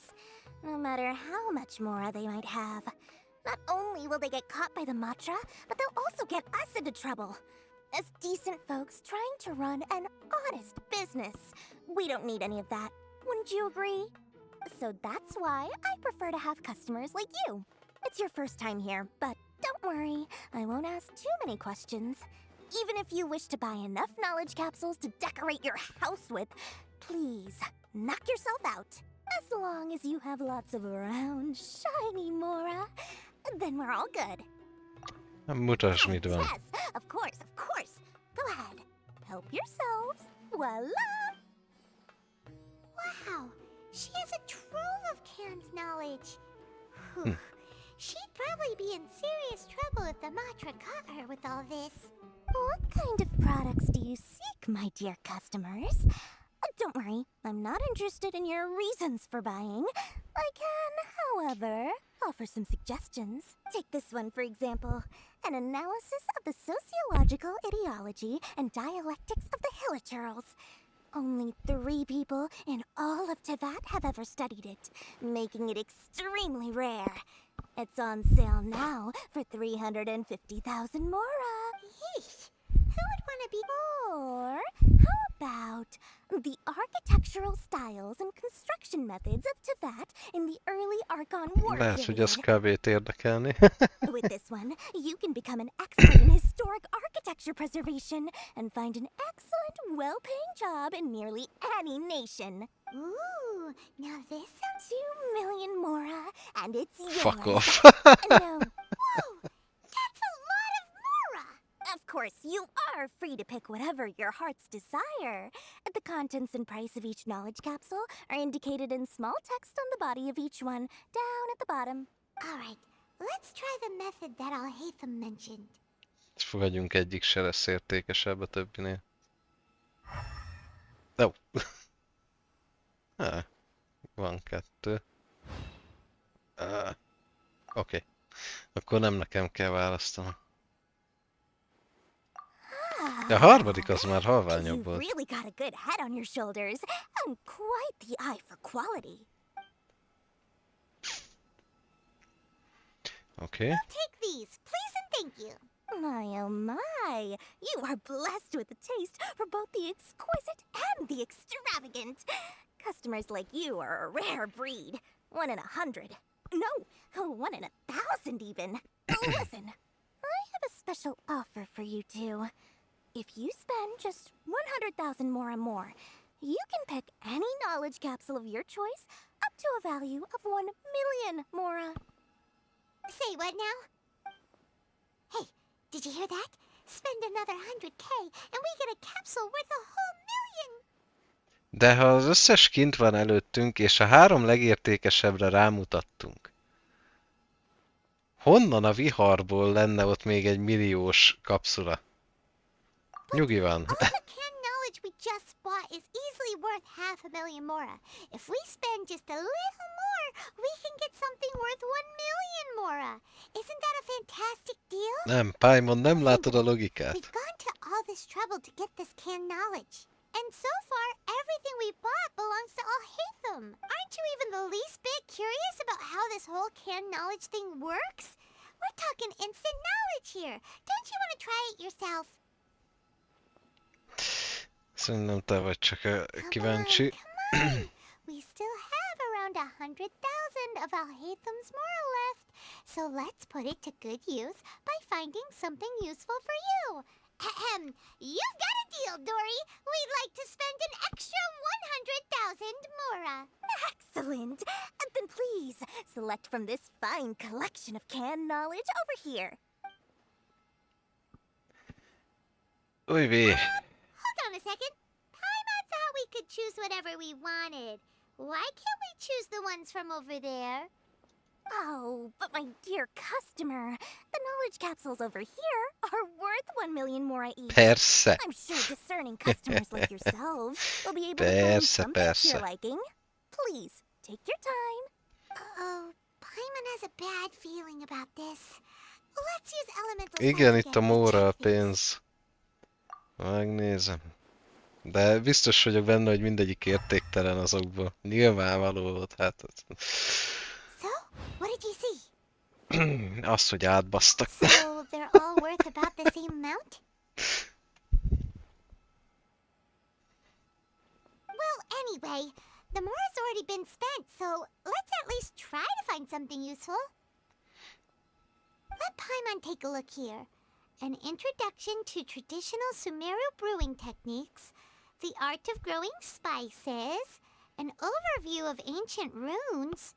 no matter how much Mora they might have. Not only will they get caught by the Matra, but they'll also get us into trouble. As decent folks trying to run an honest business, we don't need any of that. Wouldn't you agree? So that's why I prefer to have customers like you. It's your first time here, but don't worry, I won't ask too many questions. Even if you wish to buy enough knowledge capsules to decorate your house with, please, knock yourself out. As long as you have lots of round, shiny Mora, then we're all good. Mutasd, mit van. Yes, of course, of course. Go ahead. Help yourselves. Voila! Wow, she has a trove of canned knowledge. Whew. She'd probably be in serious trouble if the Matra caught her with all this. What kind of products do you seek, my dear customers? Don't worry, I'm not interested in your reasons for buying. I can, however, offer some suggestions. Take this one, for example. An analysis of the sociological ideology and dialectics of the Hilichurls. Only 3 people in all of Teyvat have ever studied it, making it extremely rare. It's on sale now for 350,000 Mora. Yeesh. Who would want to be... Or how about the architectural styles and construction methods of Teyvat in the early Archon War Lehet, hogy period? az kb-t érdekelni. With this one, you can become an expert in historic architecture preservation and find an excellent, well-paying job in nearly any nation. Ooh, now this sounds 2 million Mora, and it's yours. Fuck off. No. Whoa, that's a lot of Mora! Of course, you are free to pick whatever your heart's desire. The contents and price of each knowledge capsule are indicated in small text on the body of each one, down at the bottom. Alright, let's try the method that Al-Haytham mentioned. Fogadjunk, egyik se lesz értékesebb a többinél. No. Van 2. Oké. Akkor nem nekem kell választanom. A harmadik az már halványabb volt. You really got a good head on your shoulders, and quite the eye for quality. Oké. Well, take these, please and thank you. My, oh my, you are blessed with a taste for both the exquisite and the extravagant. Customers like you are a rare breed. 1 in 100. No, 1 in 1,000 even. Listen, I have a special offer for you two. If you spend just 100,000 Mora more, you can pick any knowledge capsule of your choice up to a value of 1 million Mora. Say what now? Hey, did you hear that? Spend another 100K and we get a capsule worth a whole million! De ha az összes kint van előttünk, és a 3 legértékesebbre rámutattunk, honnan a viharból lenne ott még 1 milliós kapszula? Nyugi van. All the canned knowledge we just spot is easily worth 500,000 mora. If we spend just a little more, we can get something worth 1,000,000 mora. Isn't that a fantastic deal? Nem, Paimon, nem látod a logikát. We've gone to all this trouble to get this canned knowledge. And so far, everything we bought belongs to Alhaitham. Aren't you even the least bit curious about how this whole canned knowledge thing works? We're talking instant knowledge here. Don't you want to try it yourself? Szerintem te vagy csak kíváncsi. We still have around 100,000 of Alhaitham's mora left. So let's put it to good use by finding something useful for you. Ahem. You've got a deal, Dory. We'd like to spend an extra 100,000 mora. Excellent. Then please, select from this fine collection of canned knowledge over here. Új vé. Hold on a second. Paimon thought we could choose whatever we wanted. Why can't we choose the ones from over there? Oh, but my dear customer, the knowledge capsules over here are worth 1,000,000 mora each. Persze. I'm sure discerning customers like yourselves will be able to find something to your liking. Please, take your time. Uh-oh, Paimon has a bad feeling about this. Let's use elemental Igen, itt a móra a pénz. Megnézem. De biztos vagyok benne, hogy mindegyik értéktelen azokból. Nyilvánvaló volt, hát. So, what did you see? Azt, hogy átbasztak. So, they're all worth about the same amount? Well, anyway, the mora's already been spent, so let's at least try to find something useful. Let Paimon take a look here. An introduction to traditional Sumeru brewing techniques, the art of growing spices, an overview of ancient runes.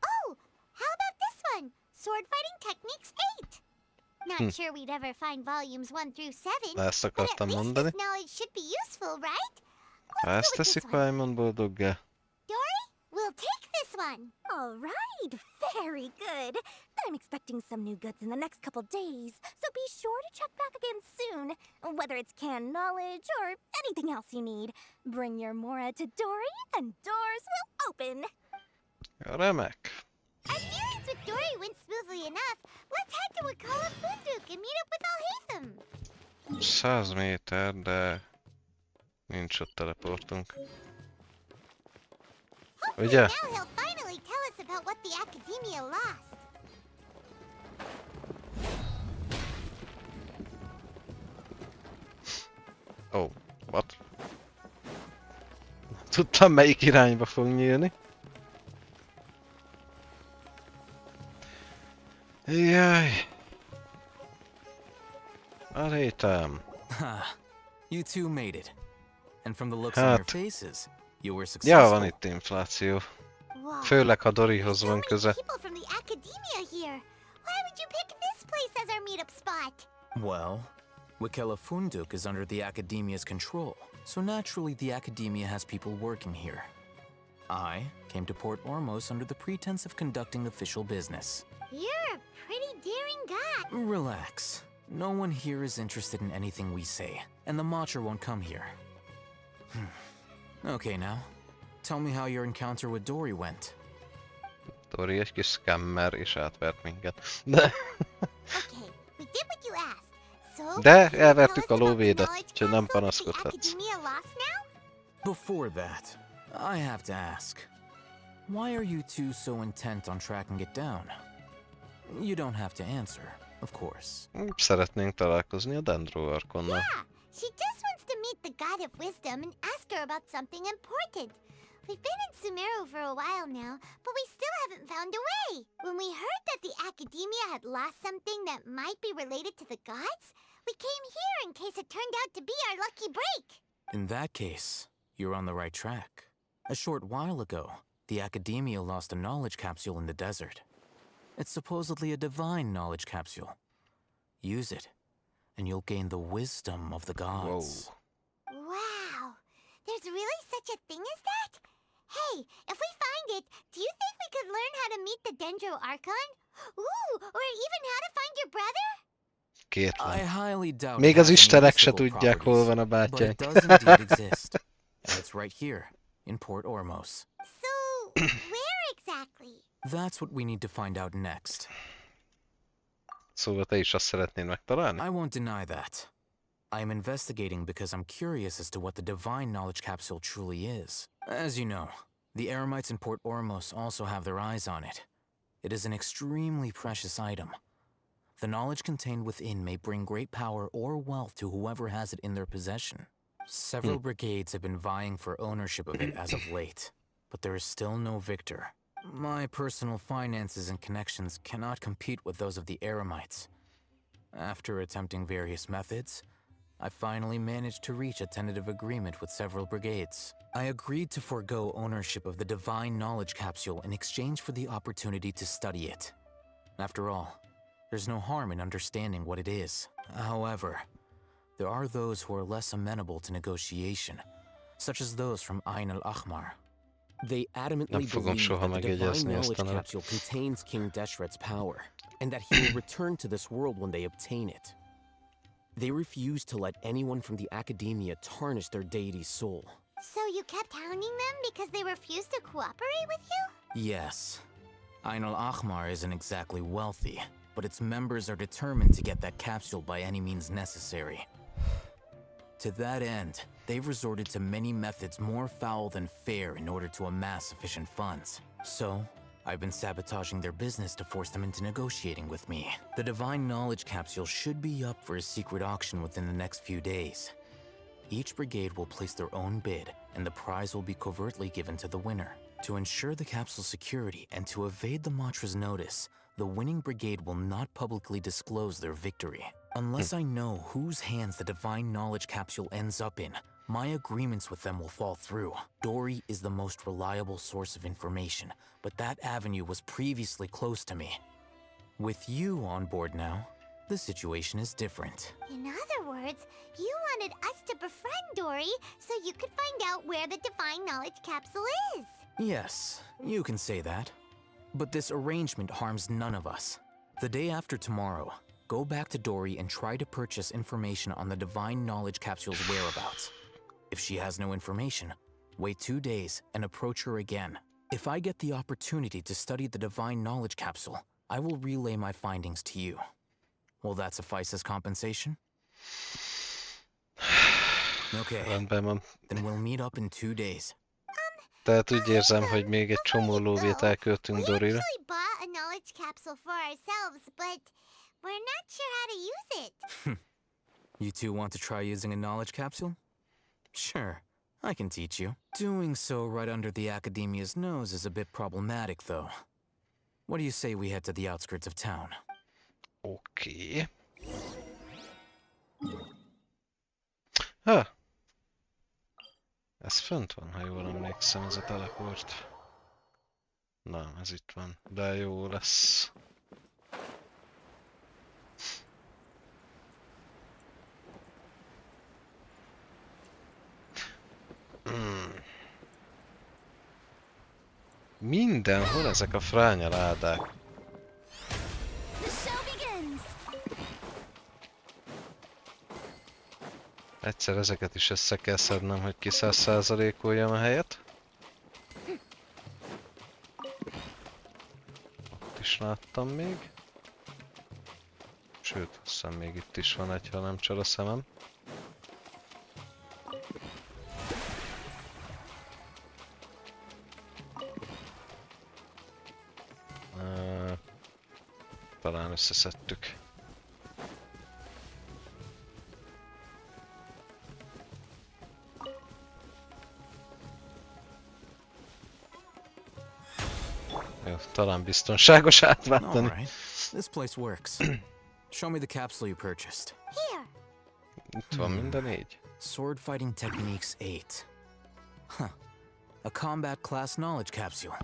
Oh, how about this one? Sword fighting techniques 8. Not sure we'd ever find volumes 1 through 7, Ezt but at akartam least mondani. this knowledge should be useful, right? Ezt teszik Paimon boldoggá. Dory, we'll take this one. All right, very good. I'm expecting some new goods in the next couple days, so be sure to check back again soon. Whether it's canned knowledge or anything else you need, bring your mora to Dory and doors will open. Remek. Our dealings with Dory went smoothly enough. Let's head to Wakala Funduk and meet up with Alhaitham. 100 méter, de nincs ott teleportunk. Ugye? Now he'll finally tell us about what the Academia lost. Oh, what? Tudtam, melyik irányba fog nyílni. Jaj. Elhétem. You two made it. And from the looks on your faces, you were Ja, successful. van itt infláció. Főleg, ha Dorihoz van köze. People from the Academia here. Why would you pick this place as our meetup spot? Well, Wakela Funduk is under the Academia's control, so naturally the Academia has people working here. I came to Port Ormos under the pretense of conducting official business. You're a pretty daring guy. Relax. No one here is interested in anything we say, and the Matcher won't come here. Okay, now, tell me how your encounter with Dory went. Dori egy kis scammer, és átvert minket. De... Okay, we did what you asked. So, De elvertük a lóvédet, úgyhogy nem panaszkodhatsz. Before that, I have to ask, why are you two so intent on tracking it down? You don't have to answer, of course. Szeretnénk találkozni a Dendro Arkonnal. Yeah, she just wants to meet the God of Wisdom and ask her about something important. We've been in Sumeru for a while now, but we still haven't found a way. When we heard that the Academia had lost something that might be related to the gods, we came here in case it turned out to be our lucky break. In that case, you're on the right track. A short while ago, the Academia lost a knowledge capsule in the desert. It's supposedly a divine knowledge capsule. Use it, and you'll gain the wisdom of the gods. Whoa. Wow, there's really such a thing as that? Hey, if we find it, do you think we could learn how to meet the Dendro Archon? Ooh, or even how to find your brother? I highly doubt Még it az has any istenek se mystical tudják, hol van a properties, but bátyánk. it does indeed exist. And it's right here, in Port Ormos. So, where exactly? That's what we need to find out next. Szóval te is azt szeretnéd megtalálni? I won't deny that. I am investigating because I'm curious as to what the divine knowledge capsule truly is. As you know, the Eremites in Port Ormos also have their eyes on it. It is an extremely precious item. The knowledge contained within may bring great power or wealth to whoever has it in their possession. Several brigades have been vying for ownership of it as of late, but there is still no victor. My personal finances and connections cannot compete with those of the Eremites. After attempting various methods, I finally managed to reach a tentative agreement with several brigades. I agreed to forego ownership of the divine knowledge capsule in exchange for the opportunity to study it. After all, there's no harm in understanding what it is. However, there are those who are less amenable to negotiation, such as those from Ain al-Ahmar. They adamantly believe that the divine knowledge capsule contains King Deshret's power, and that he will return to this world when they obtain it. They refuse to let anyone from the Academia tarnish their deity's soul. So you kept hounding them because they refused to cooperate with you? Yes. Ain al-Ahmar isn't exactly wealthy, but its members are determined to get that capsule by any means necessary. To that end, they've resorted to many methods more foul than fair in order to amass sufficient funds. So, I've been sabotaging their business to force them into negotiating with me. The divine knowledge capsule should be up for a secret auction within the next few days. Each brigade will place their own bid, and the prize will be covertly given to the winner. To ensure the capsule's security and to evade the Matra's notice, the winning brigade will not publicly disclose their victory. Unless I know whose hands the divine knowledge capsule ends up in, my agreements with them will fall through. Dory is the most reliable source of information, but that avenue was previously closed to me. With you on board now, the situation is different. In other words, you wanted us to befriend Dory so you could find out where the divine knowledge capsule is. Yes, you can say that. But this arrangement harms none of us. The day after tomorrow, go back to Dory and try to purchase information on the divine knowledge capsule's whereabouts. If she has no information, wait 2 days and approach her again. If I get the opportunity to study the divine knowledge capsule, I will relay my findings to you. Will that suffice as compensation? Okay, then we'll meet up in 2 days. Tehát úgy érzem, hogy még egy csomó lóvét elköltünk Dorira. We bought a knowledge capsule for ourselves, but we're not sure how to use it. You two want to try using a knowledge capsule? Sure, I can teach you. Doing so right under the Academia's nose is a bit problematic, though. What do you say we head to the outskirts of town? Okay. Ez fönt van, ha jól emlékszem, ez a teleport. Nem, ez itt van, de jó lesz. Mindenhol ezek a frányaládák. Egyszer ezeket is össze kell szednem, hogy ki 100%-oljam a helyet. Ott is láttam még. Sőt, azt hiszem még itt is van egy, ha nem csal a szemem. Talán összeszedtük. Jó, talán biztonságos átváltani. Alright, this place works. Show me the capsule you purchased. Here. Itt van mind a 4. Sword Fighting Techniques 8. Huh. A combat class knowledge capsule.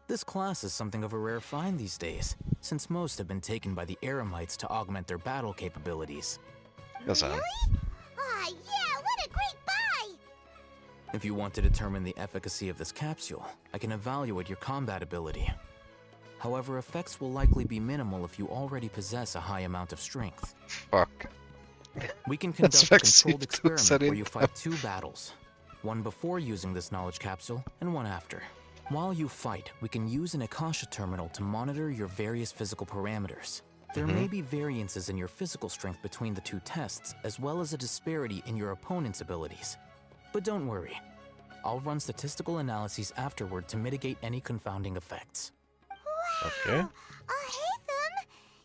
This class is something of a rare find these days, since most have been taken by the Eremites to augment their battle capabilities. Really? Ah, yeah, what a great buy! If you want to determine the efficacy of this capsule, I can evaluate your combat ability. However, effects will likely be minimal if you already possess a high amount of strength. Fuck. We can conduct a controlled experiment where you fight 2 battles. One before using this knowledge capsule, and one after. While you fight, we can use an Akasha terminal to monitor your various physical parameters. There may be variances in your physical strength between the two tests, as well as a disparity in your opponent's abilities. But don't worry. I'll run statistical analyses afterward to mitigate any confounding effects. Okay. Haytham,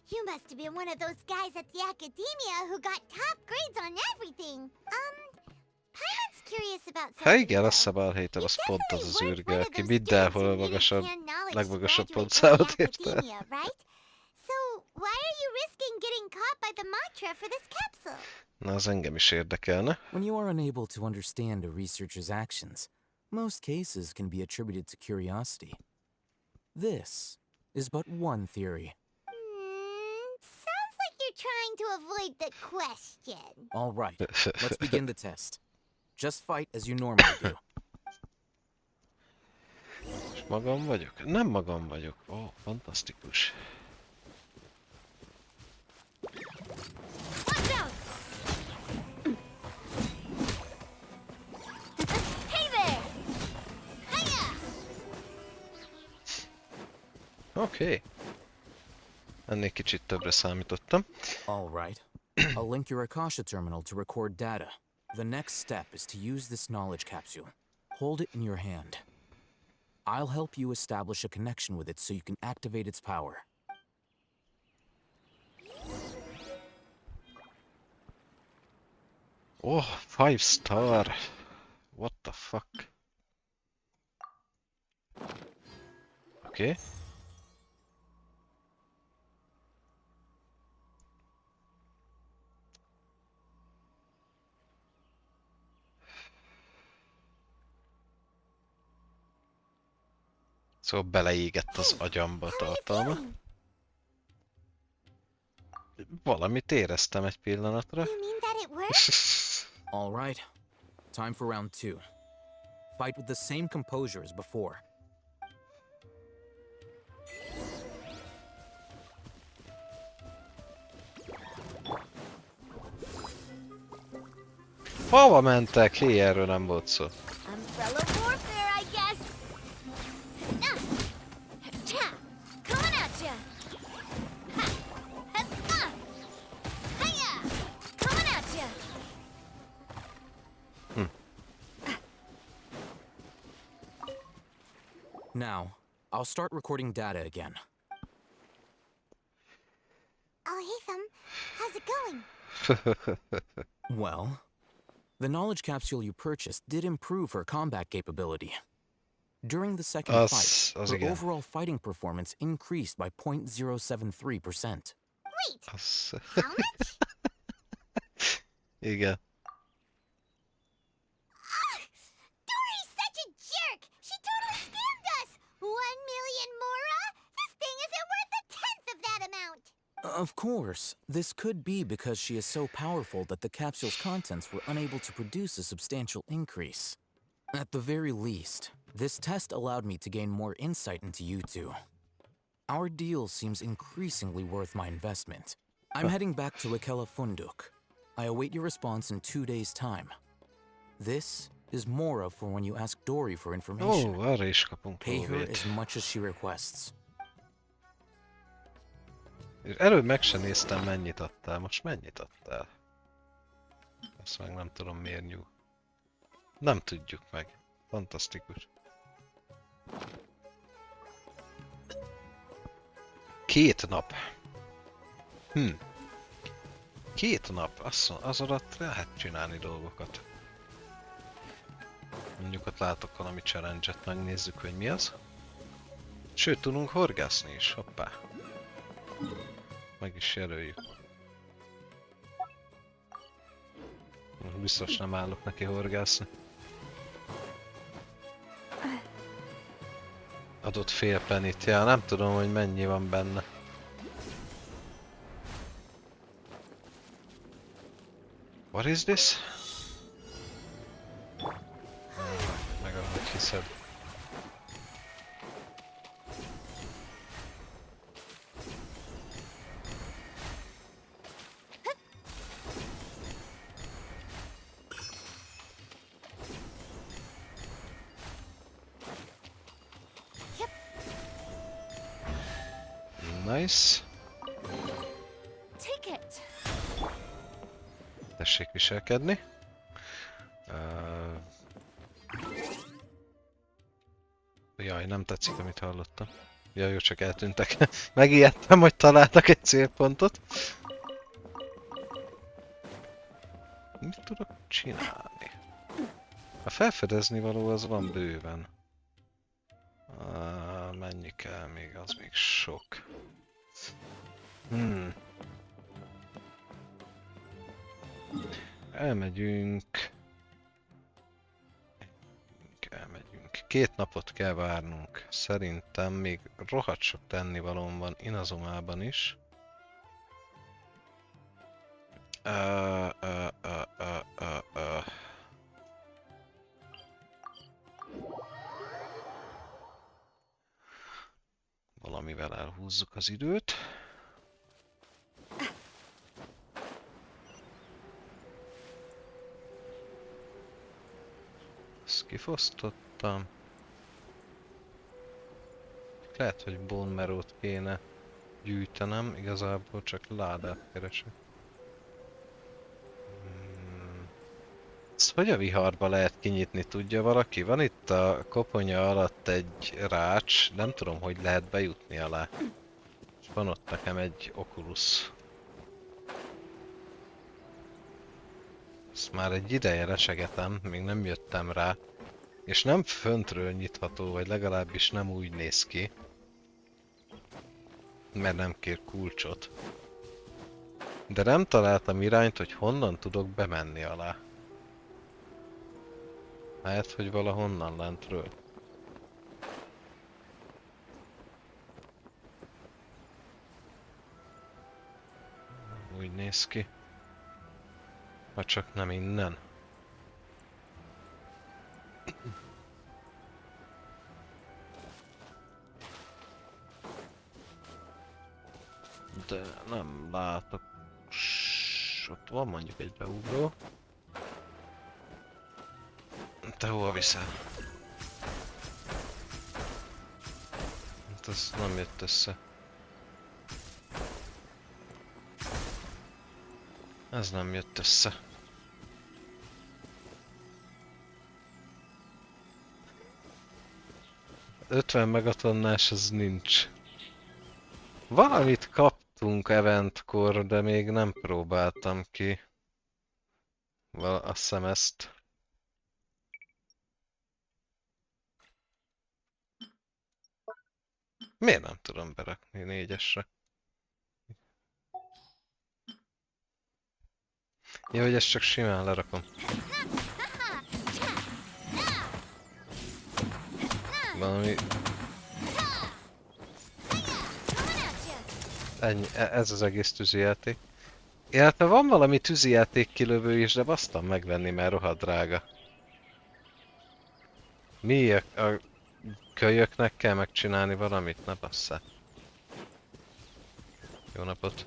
you must have been one of those guys at the academia who got top grades on everything. Paimon's curious about Ha something. igen, azt hiszem Alhéter az pont az az űrge, aki mindenhol legmagasabb pontszámot ért el. Right? So, why are you risking getting caught by the mantra for this capsule? Na, az engem is érdekelne. When you are unable to understand a researcher's actions, most cases can be attributed to curiosity. This is but one theory. Sounds like you're trying to avoid the question. All right, let's begin the test. Just fight as you normally do. És magam vagyok? Nem magam vagyok. Ó, fantasztikus. Oké. Ennél kicsit többre számítottam. All right. I'll link your Akasha terminal to record data. The next step is to use this knowledge capsule. Hold it in your hand. I'll help you establish a connection with it so you can activate its power. Oh, 5 star. What the fuck? Okay. Szóval beleégett az agyamba a tartalma. Valamit éreztem egy pillanatra. All right. Time for round 2. Fight with the same composure as before. Hova mentek? Hé, erről nem volt szó. Umbrella warfare, I guess. Coming at ya. Coming at ya. Now, I'll start recording data again. Haytham, how's it going? Well, the knowledge capsule you purchased did improve her combat capability. During the second fight, her overall fighting performance increased by 0.073%. Wait, how much? Igen. Dory's such a jerk! She totally scammed us! 1 million mora? This thing isn't worth a tenth of that amount! Of course, this could be because she is so powerful that the capsule's contents were unable to produce a substantial increase. At the very least, this test allowed me to gain more insight into you two. Our deal seems increasingly worth my investment. I'm heading back to Ikela Funduk. I await your response in 2 days' time. This is Mora for when you ask Dory for information. Ó, arra is kapunk Pay her lóvét. as much as she requests. Előbb meg sem néztem, mennyit adtál. Most mennyit adtál? Azt meg nem tudom miért nyúl. Nem tudjuk meg. Fantasztikus. 2 nap. 2 nap. Az alatt lehet csinálni dolgokat. Mondjuk ott látok valami challenge-et, megnézzük, hogy mi az. Sőt, tudunk horgászni is. Hoppá. Meg is jelöljük. Biztos nem állok neki horgászni. Adott fél penit. Ja, nem tudom, hogy mennyi van benne. What is this? Meg ahogy hiszed. Nice. Tessék viselkedni. Jaj, nem tetszik, amit hallottam. Jaj, jó, csak eltűntek. Megijedtem, hogy találtak egy célpontot. Mit tudok csinálni? A felfedezni való az van bőven. Mennyi kell még? Az még sok. Elmegyünk. 2 napot kell várnunk. Szerintem még rohadt sok tennivalóm van Inazumában is. Valamivel elhúzzuk az időt. Ezt kifosztottam. Lehet, hogy bone marrow-t kéne gyűjtenem, igazából csak ládát keresek. Ezt hogy a viharba lehet kinyitni, tudja valaki? Van itt a koponya alatt egy rács, nem tudom, hogy lehet bejutni alá. És van ott nekem egy Oculus. Ezt már egy ideje lesegetem, még nem jöttem rá. És nem föntről nyitható, vagy legalábbis nem úgy néz ki. Mert nem kér kulcsot. De nem találtam irányt, hogy honnan tudok bemenni alá. Lehet, hogy valahonnan lentről. Úgy néz ki. Ha csak nem innen. De nem látok. Ott van mondjuk egy beugró. Te hova viszel? Hát ez nem jött össze. Ez nem jött össze. ...50 megatonnás az nincs. Valamit kaptunk eventkor, de még nem próbáltam ki. Azt hiszem ezt. Miért nem tudom berakni 4-esre? Jó, hogy ezt csak simán lerakom. Valami... Ennyi, ez az egész tűzijáték. Illetve van valami tűzijáték kilövő is, de basztam megvenni, mert rohadt drága. Mi a kölyöknek kell megcsinálni valamit? Ne basszál. Jó napot.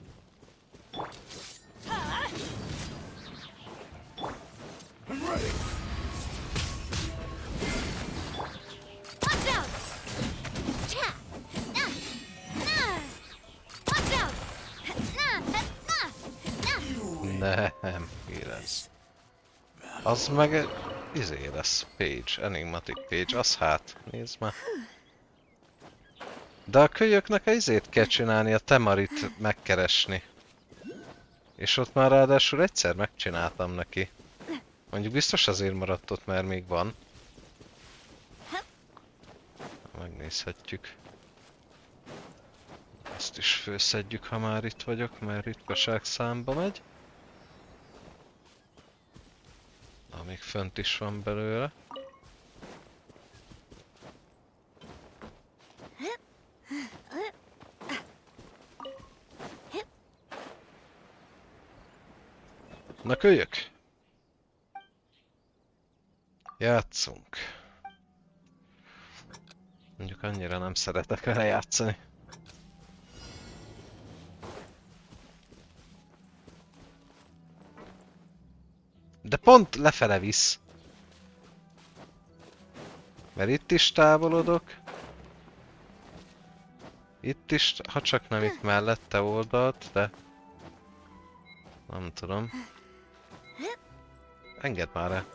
Nem, mi lesz? Az meg izé lesz, page, enigmatic page, az hát, nézd már. De a kölyöknek a izét kell csinálni, a temarit megkeresni. És ott már ráadásul egyszer megcsináltam neki. Mondjuk biztos azért maradt ott, mert még van. Megnézhetjük. Ezt is főszedjük, ha már itt vagyok, mert ritkaság számba megy. Na, még fönt is van belőle. Na, kölyök! Játszunk. Mondjuk annyira nem szeretek vele játszani. De pont lefele visz. Mert itt is távolodok. Itt is, ha csak nem itt mellette oldalt, de... Nem tudom. Engedd már el.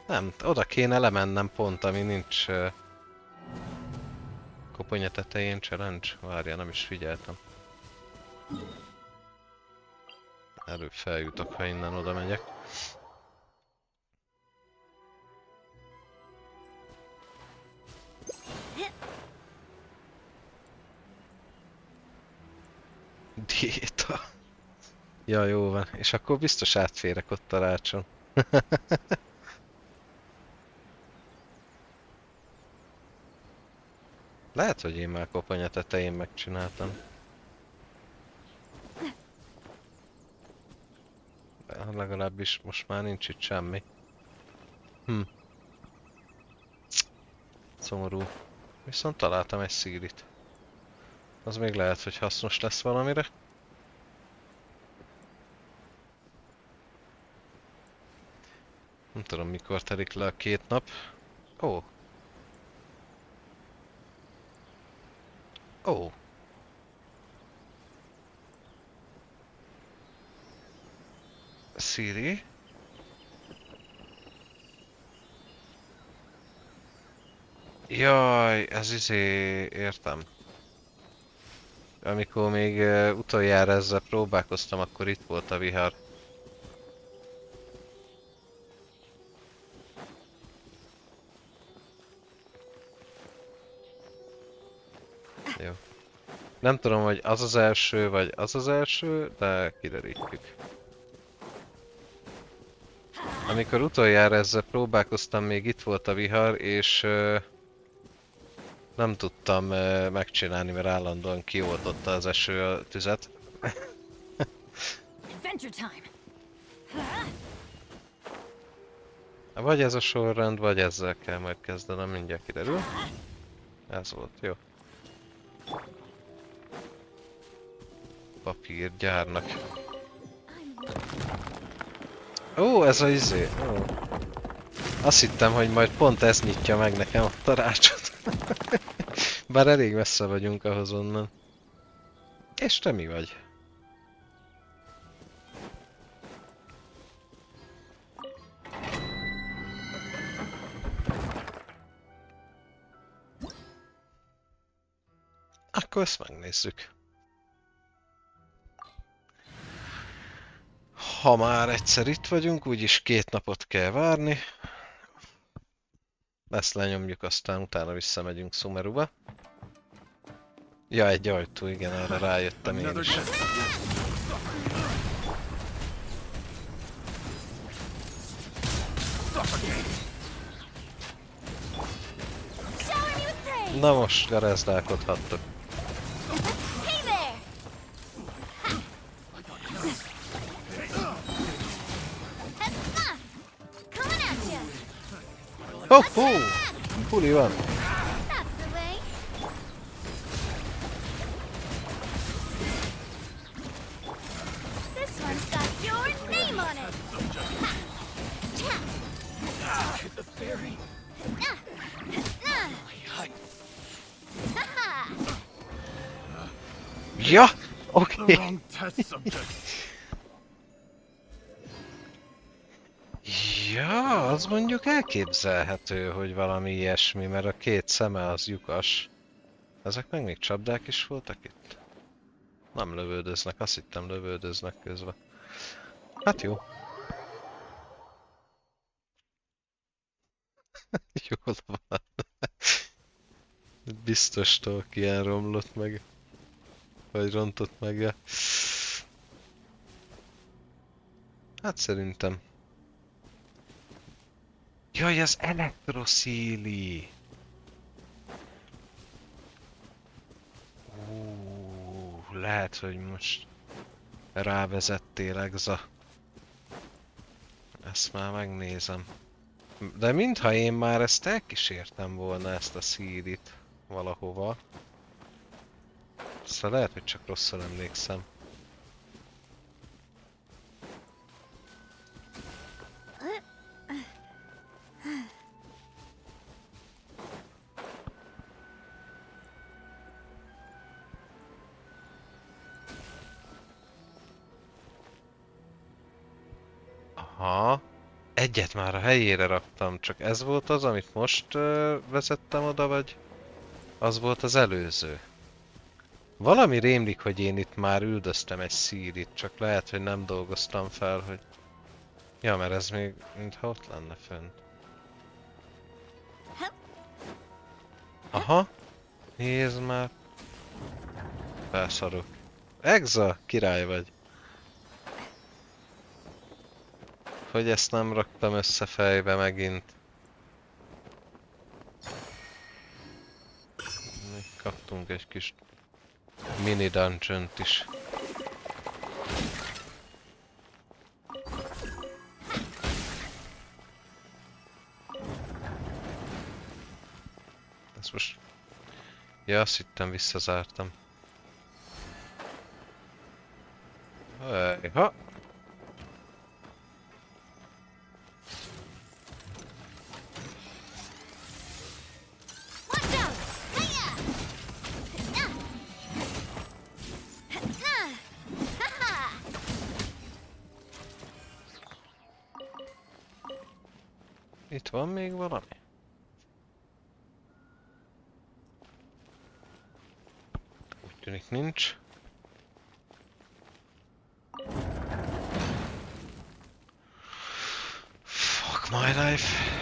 Nem, oda kéne lemennem pont, ami nincs... Koponya tetején challenge? Várja, nem is figyeltem. Előbb feljutok, ha innen oda megyek. Diéta. Ja, jó van. És akkor biztos átférek ott a rácson. Lehet, hogy én már koponya tetején megcsináltam. De legalábbis most már nincs itt semmi. Szomorú. Viszont találtam egy szírit. Az még lehet, hogy hasznos lesz valamire. Nem tudom, mikor telik le a 2 nap. Ó. Ó. Siri. Jaj, ez értem. Amikor még utoljára ezzel próbálkoztam, akkor itt volt a vihar. Jó. Nem tudom, hogy az az első, vagy az az első, de kiderítjük. Amikor utoljára ezzel próbálkoztam, még itt volt a vihar, és nem tudtam megcsinálni, mert állandóan kioltotta az eső a tüzet. Vagy ez a sorrend, vagy ezzel kell majd kezdenem, mindjárt kiderül. Ez volt, jó. Papírgyárnak. Ó, ez a Ó. Azt hittem, hogy majd pont ez nyitja meg nekem a tanácsot. Bár elég messze vagyunk ahhoz onnan. És te mi vagy? Akkor ezt megnézzük. Ha már egyszer itt vagyunk, úgyis 2 napot kell várni. Ezt lenyomjuk, aztán utána visszamegyünk Sumeruba. Ja, egy ajtó, igen, erre rájöttem én is. Na most garázdálkodhattok. Ho-ho! Puli van! Ja! Oké! Ja, az mondjuk elképzelhető, hogy valami ilyesmi, mert a 2 szeme az lyukas. Ezek meg még csapdák is voltak itt? Nem lövöldöznek, azt hittem lövöldöznek közben. Hát jó. Jól van. Biztos Tolkien romlott meg. Vagy rontott meg. Ja. Hát szerintem. Jaj, az elektroszíli! Lehet, hogy most rávezettél, Egza. Ezt már megnézem. De mintha én már ezt elkísértem volna, ezt a szírit valahova. Szóval lehet, hogy csak rosszul emlékszem. Aha. Egyet már a helyére raktam, csak ez volt az, amit most vezettem oda, vagy az volt az előző? Valami rémlik, hogy én itt már üldöztem egy szírit, csak lehet, hogy nem dolgoztam fel, hogy... Ja, mert ez még mintha ott lenne fönt. Aha. Nézd már. Felszarok. Exa, király vagy. Hogy ezt nem raktam össze fejbe megint. Még kaptunk egy kis mini dungeont is. Ezt most... Ja, azt hittem visszazártam. Ha! Itt van még valami? Úgy tűnik nincs. Fuck my life.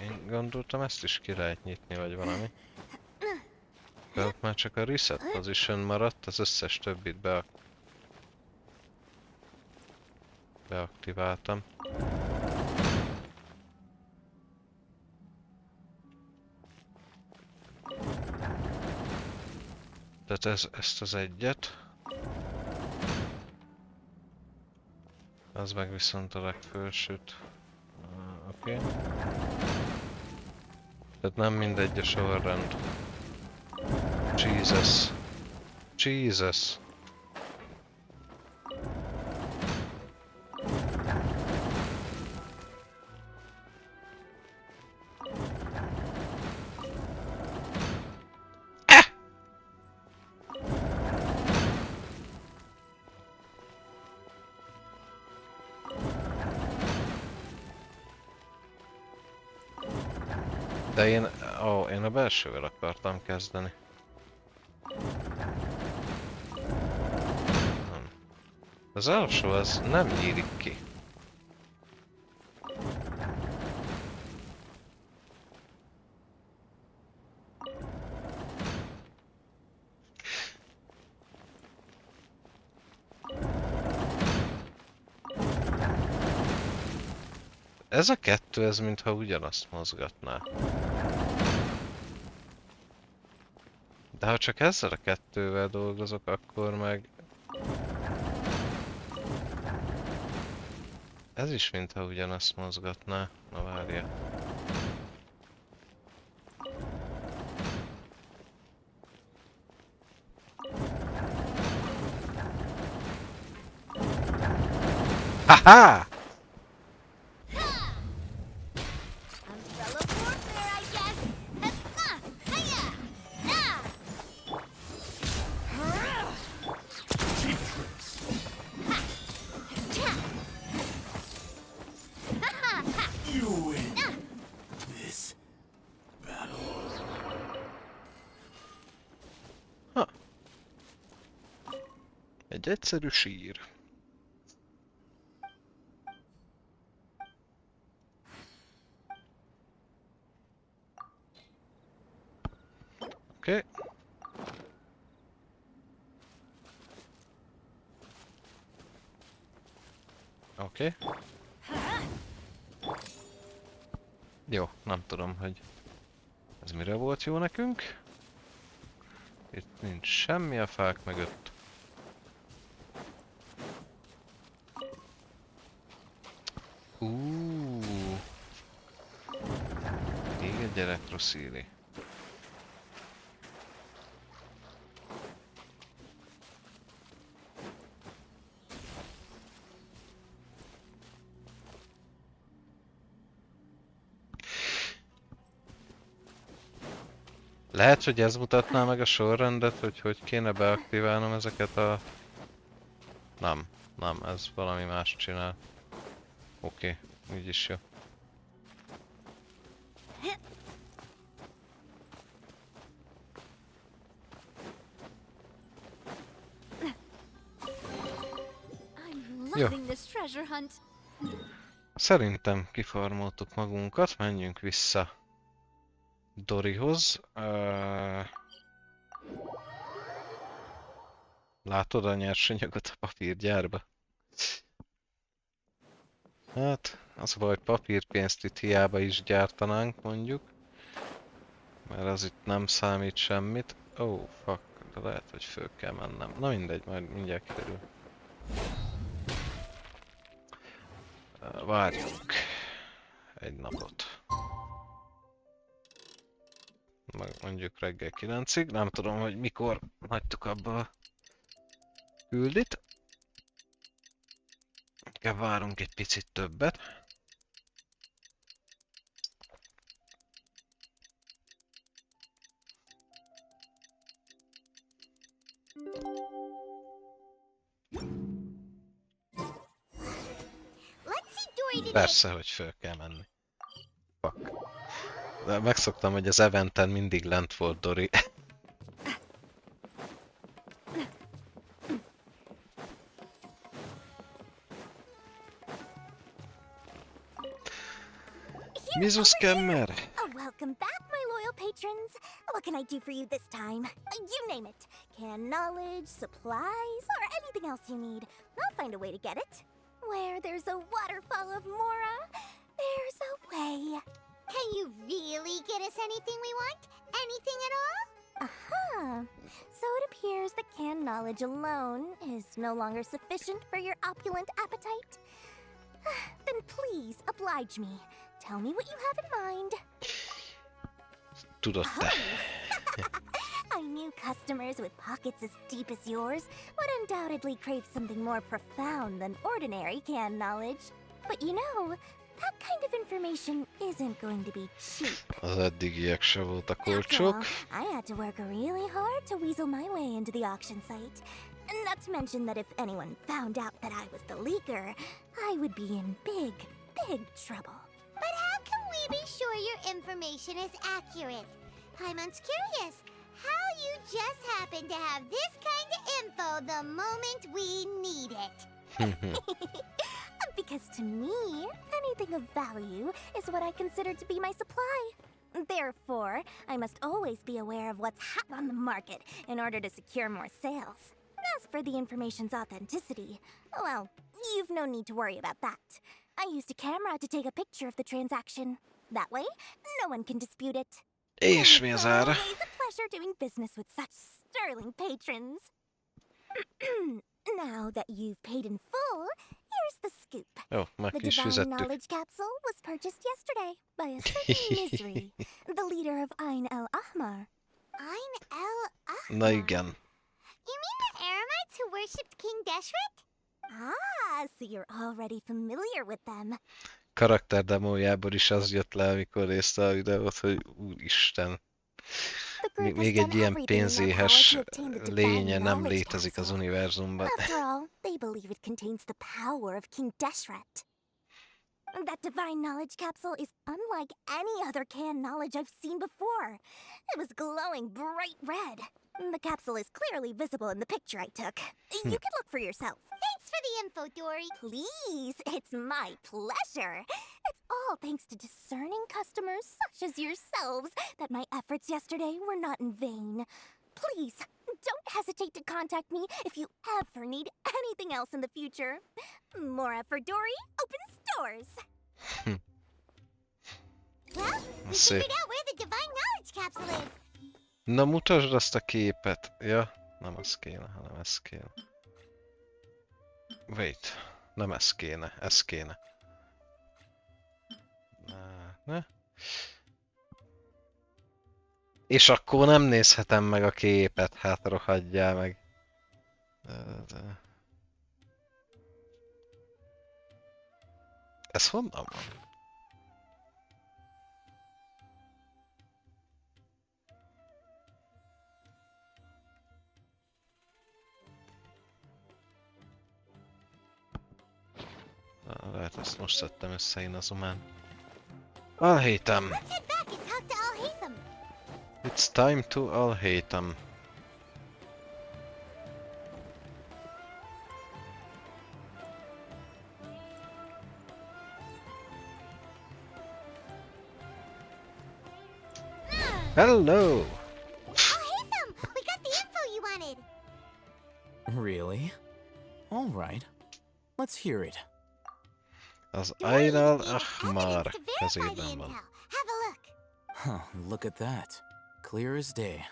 Én gondoltam, ezt is ki lehet nyitni, vagy valami. De ott már csak a reset position maradt, az összes többit beaktiváltam. Tehát ezt az egyet. Az meg viszont a legfelsőt. Oké. Tehát nem mindegy a sorrend. Jesus. Jesus. De én a belsővel akartam kezdeni. Nem. Az alsó az nem nyílik ki. Ez a kettő, ez mintha ugyanazt mozgatná. De ha csak ezzel a kettővel dolgozok, akkor meg... Ez is mintha ugyanazt mozgatná. Na várja. Haha! Egy egyszerű sír. Oké. Oké. Jó, nem tudom, hogy ez mire volt jó nekünk. Itt nincs semmi a fák mögött. Még egy elektroszíli. Lehet, hogy ez mutatná meg a sorrendet, hogy hogy kéne beaktiválnom ezeket a... Nem, nem, ez valami más csinál. Oké, úgyis jó. Jó. Szerintem kifarmoltuk magunkat, menjünk vissza Dorihoz. Látod a nyersanyagot a papírgyárba? Hát, az a baj, hogy papírpénzt itt hiába is gyártanánk, mondjuk. Mert az itt nem számít semmit. Oh, fuck, de lehet, hogy föl kell mennem. Na mindegy, majd mindjárt kiderül. Várjunk egy napot. Mondjuk reggel 9-ig. Nem tudom, hogy mikor hagytuk abba a küldit. Inkább várunk egy picit többet. Persze, hogy föl kell menni. Fuck. De megszoktam, hogy az eventen mindig lent volt Dori. Mizu Scammer! Welcome back, my loyal patrons. What can I do for you this time? You name it. Canned knowledge, supplies, or anything else you need. I'll find a way to get it. Where there's a waterfall of Mora, there's a way. Can you really get us anything we want? Anything at all? Uh-huh. So it appears that canned knowledge alone is no longer sufficient for your opulent appetite. Then please oblige me. Tell me what you have in mind. Tudod te. I knew customers with pockets as deep as yours would undoubtedly crave something more profound than ordinary canned knowledge. But you know, that kind of information isn't going to be cheap. Az eddigiek se voltak After all, olcsók. I had to work really hard to weasel my way into the auction site. Not to mention that if anyone found out that I was the leaker, I would be in big, big trouble. But how can we be sure your information is accurate? Paimon's curious how you just happen to have this kind of info the moment we need it. Because to me, anything of value is what I consider to be my supply. Therefore, I must always be aware of what's hot on the market in order to secure more sales. As for the information's authenticity, well, you've no need to worry about that. I used a camera to take a picture of the transaction. That way, no one can dispute it. És mi az ára? It's a pleasure doing business with such sterling patrons. Now that you've paid in full, here's the scoop. Jó, meg The is divine fizettük. knowledge capsule was purchased yesterday by a certain Misery, the leader of Ain el Ahmar. Ain el Ahmar? Na igen. You mean the Aramites who worshipped King Deshret? Ah, so you're already familiar with them. Karakter demójából is az jött le, amikor nézte a videót, hogy úristen. Még egy ilyen pénzéhes lénye nem létezik az univerzumban. After all, they believe it contains the power of King Deshret. That divine knowledge capsule is unlike any other canned knowledge I've seen before. It was glowing bright red. The capsule is clearly visible in the picture I took. You can look for yourself. Thanks for the info, Dory. Please, it's my pleasure. It's all thanks to discerning customers such as yourselves that my efforts yesterday were not in vain. Please, don't hesitate to contact me if you ever need anything else in the future. Mora for Dory opens doors. Well, we figured out where the divine knowledge capsule is. Na mutasd azt a képet. Ja, nem az kéne, hanem ez kéne. Wait, nem ez kéne, ez kéne. Ne? És akkor nem nézhetem meg a képet, hát rohadjál meg. Ez honnan van? hát ezt most szedtem össze Inazumán. Alhétem! Let's head back and talk to Alhaitham. It's time to Alhétem. Hello! Alhaitham, we got the info you wanted. Really? All right. Let's hear it. Az Ainal Ahmar kezében van. Have a look. Huh, look at that. Clear as day.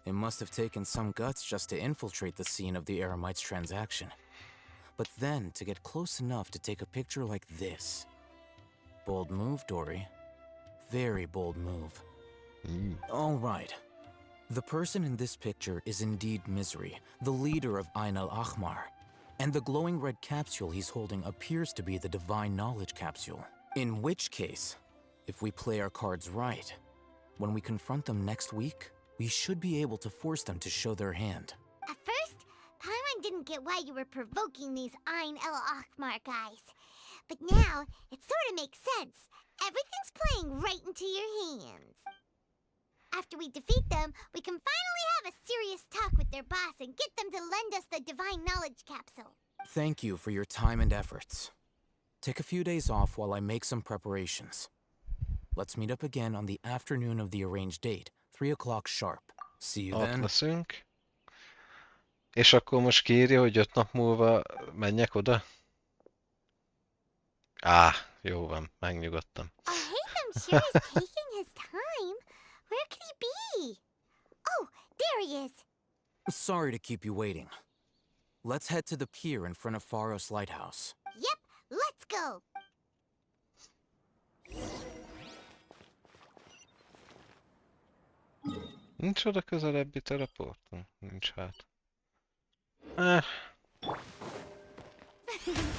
It must have taken some guts just to infiltrate the scene of the Eremites' transaction. But then to get close enough to take a picture like this. Bold move, Dory. Very bold move. All right. The person in this picture is indeed Misery, the leader of Ain al-Ahmar. And the glowing red capsule he's holding appears to be the Divine Knowledge Capsule. In which case, if we play our cards right, when we confront them next week, we should be able to force them to show their hand. At first, Paimon didn't get why you were provoking these Ain el-Ahmar guys. But now, it sorta makes sense. Everything's playing right into your hands. After we defeat them, we can finally have a serious talk with their boss and get them to lend us the Divine Knowledge Capsule. Thank you for your time and efforts. Take a few days off while I make some preparations. Let's meet up again on the afternoon of the arranged date, 3 o'clock sharp. See you Ott then. leszünk. És akkor most kiírja, hogy 5 nap múlva menjek oda? Jó van, megnyugodtam. Alhaitham sure is taking his time. Where could he be? Oh, there he is. Sorry to keep you waiting. Let's head to the pier in front of Pharos Lighthouse. Yep, let's go. Nincs oda közelebbi teleportunk? Nincs hát.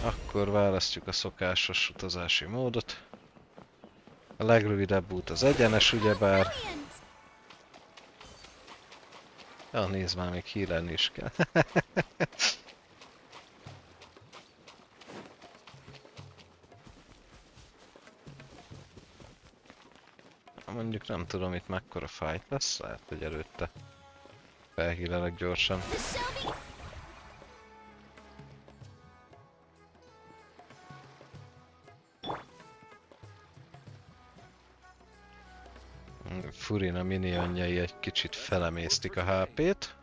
Akkor választjuk a szokásos utazási módot. A legrövidebb út az egyenes, ugyebár. Ja, nézd már, még hílelni is kell. Mondjuk nem tudom, itt mekkora fight lesz, lehet, hogy előtte felhílelek gyorsan. Furina minionjai egy kicsit felemésztik a HP-t.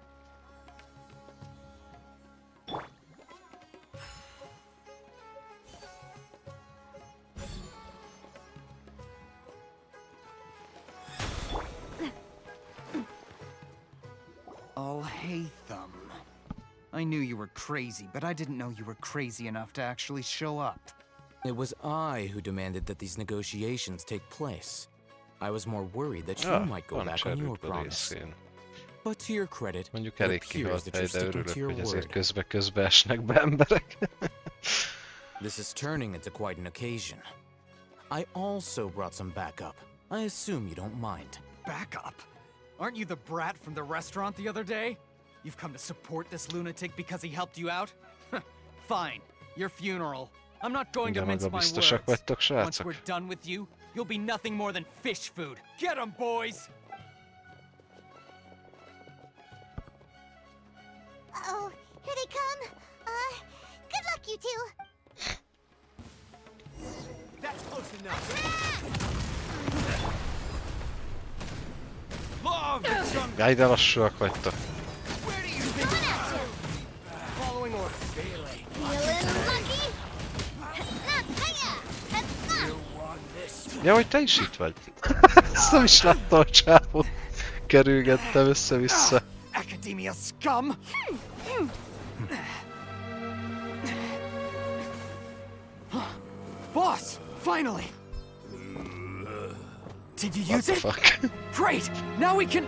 Alhaitham. I knew you were crazy, but I didn't know you were crazy enough to actually show up. It was I who demanded that these negotiations take place. I was more worried that you might go back on your promise. But to your credit, mondjuk it elég appears kihalt that hely, you're de sticking örülök, to your hogy azért word. közbe-közbe esnek be emberek. This is turning into quite an occasion. I also brought some backup. I assume you don't mind. Backup? Aren't you the brat from the restaurant the other day? You've come to support this lunatic because he helped you out? Fine, your funeral. I'm not going to mince my words. Vagytok, Once we're done with you, you'll be nothing more than fish food. Get 'em, boys! Uh-oh, here they come. Good luck, you two. That's close enough. Jaj, de lassúak vagytok. Following orders. Feeling lucky? Ja, hogy te is itt vagy. Ezt nem is láttam, hogy csávot kerülgettem össze-vissza. Academia scum! Boss! Finally! Did you use it? Fuck. Great! Now we can...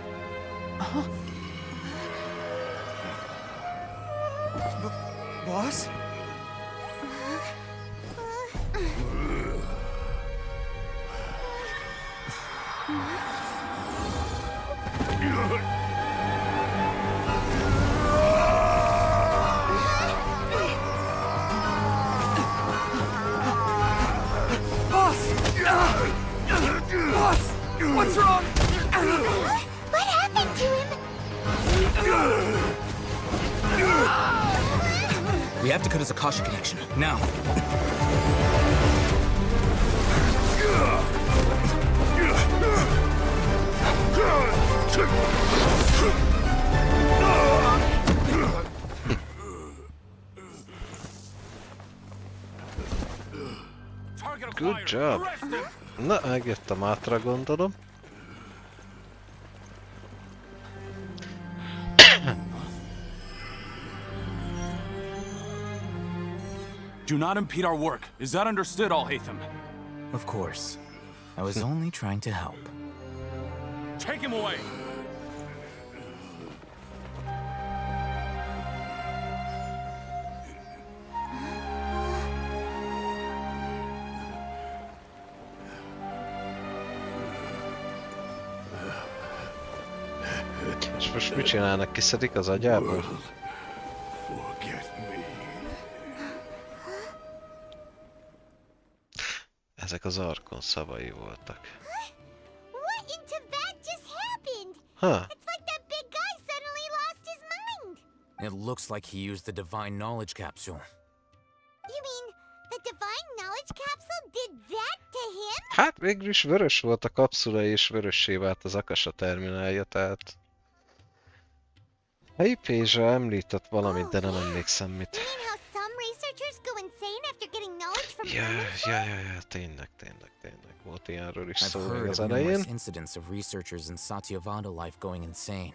Boss? We have to cut his Akasha connection, now. Good job. Na, megjöttem átra, gondolom. Do not impede our work. Is that understood, Alhaitham? Of course. I was only trying to help. Take him away! És most mit csinálnak? Kiszedik az agyából? Ezek az Arkon szavai voltak. What in Tibet just happened? Huh. It's like that big guy suddenly lost his mind. It looks like he used the divine knowledge capsule. You mean the divine knowledge capsule did that to him? Hát végül is vörös volt a kapszula és vörössé vált az Akasha terminálja, tehát... A Hypatia említett valamit, de nem emlékszem mit. Ja, tényleg. Volt ilyenről is szó még az elején. Incidents of researchers in Satyavada life going insane.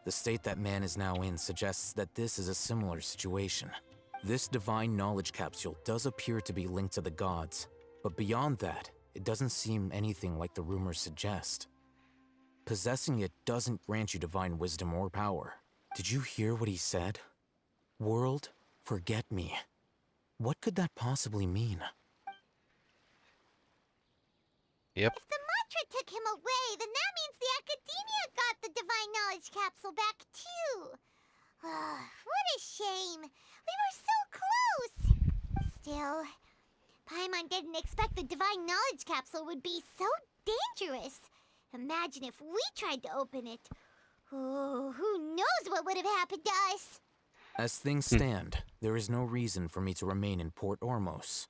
The state that man is now in suggests that this is a similar situation. This divine knowledge capsule does appear to be linked to the gods, but beyond that, it doesn't seem anything like the rumors suggest. Possessing it doesn't grant you divine wisdom or power. Did you hear what he said? World, forget me. What could that possibly mean? Yep. If the mantra took him away, then that means the Academia got the divine knowledge capsule back too. What a shame. We were so close. Still, Paimon didn't expect the divine knowledge capsule would be so dangerous. Imagine if we tried to open it. Oh, who knows what would have happened to us? As things stand, there is no reason for me to remain in Port Ormos.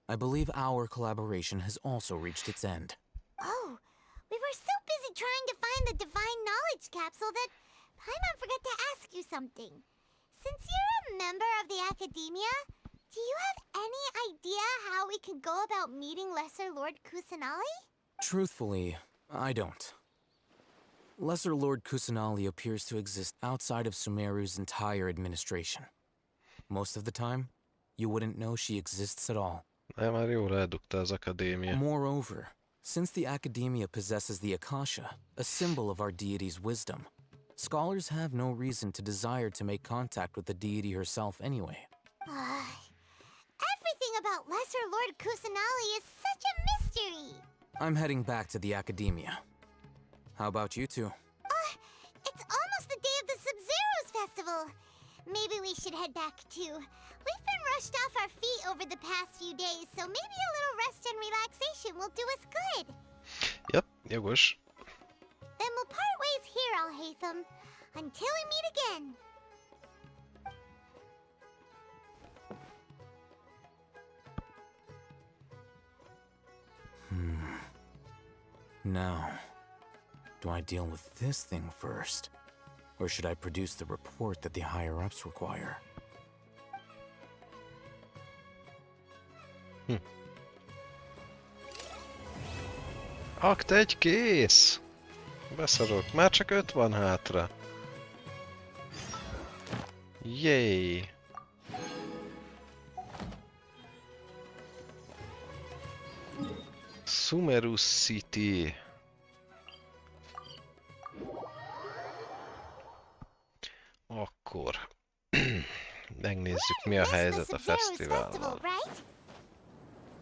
I believe our collaboration has also reached its end. Oh, we were so busy trying to find the divine knowledge capsule that Paimon forgot to ask you something. Since you're a member of the Academia, do you have any idea how we can go about meeting Lesser Lord Kusanali? Truthfully, I don't. Lesser Lord Kusanali appears to exist outside of Sumeru's entire administration. Most of the time, you wouldn't know she exists at all. De már jól eldugta az akadémia. Moreover, since the Academia possesses the Akasha, a symbol of our deity's wisdom, scholars have no reason to desire to make contact with the deity herself anyway. Everything about Lesser Lord Kusanali is such a mystery! I'm heading back to the Academia. How about you two? It's almost the day of the Sabzeruz Festival. Maybe we should head back too. We've been rushed off our feet over the past few days, so maybe a little rest and relaxation will do us good. Yep, jogos. Then we'll part ways here, Alhaitham, until we meet again. Now, do I deal with this thing first? Or should I produce the report that the higher-ups require? Akt 1 kész! Beszarok, már csak 5 van hátra. Yay! Sumeru City. Akkor megnézzük, mi a helyzet a fesztivállal.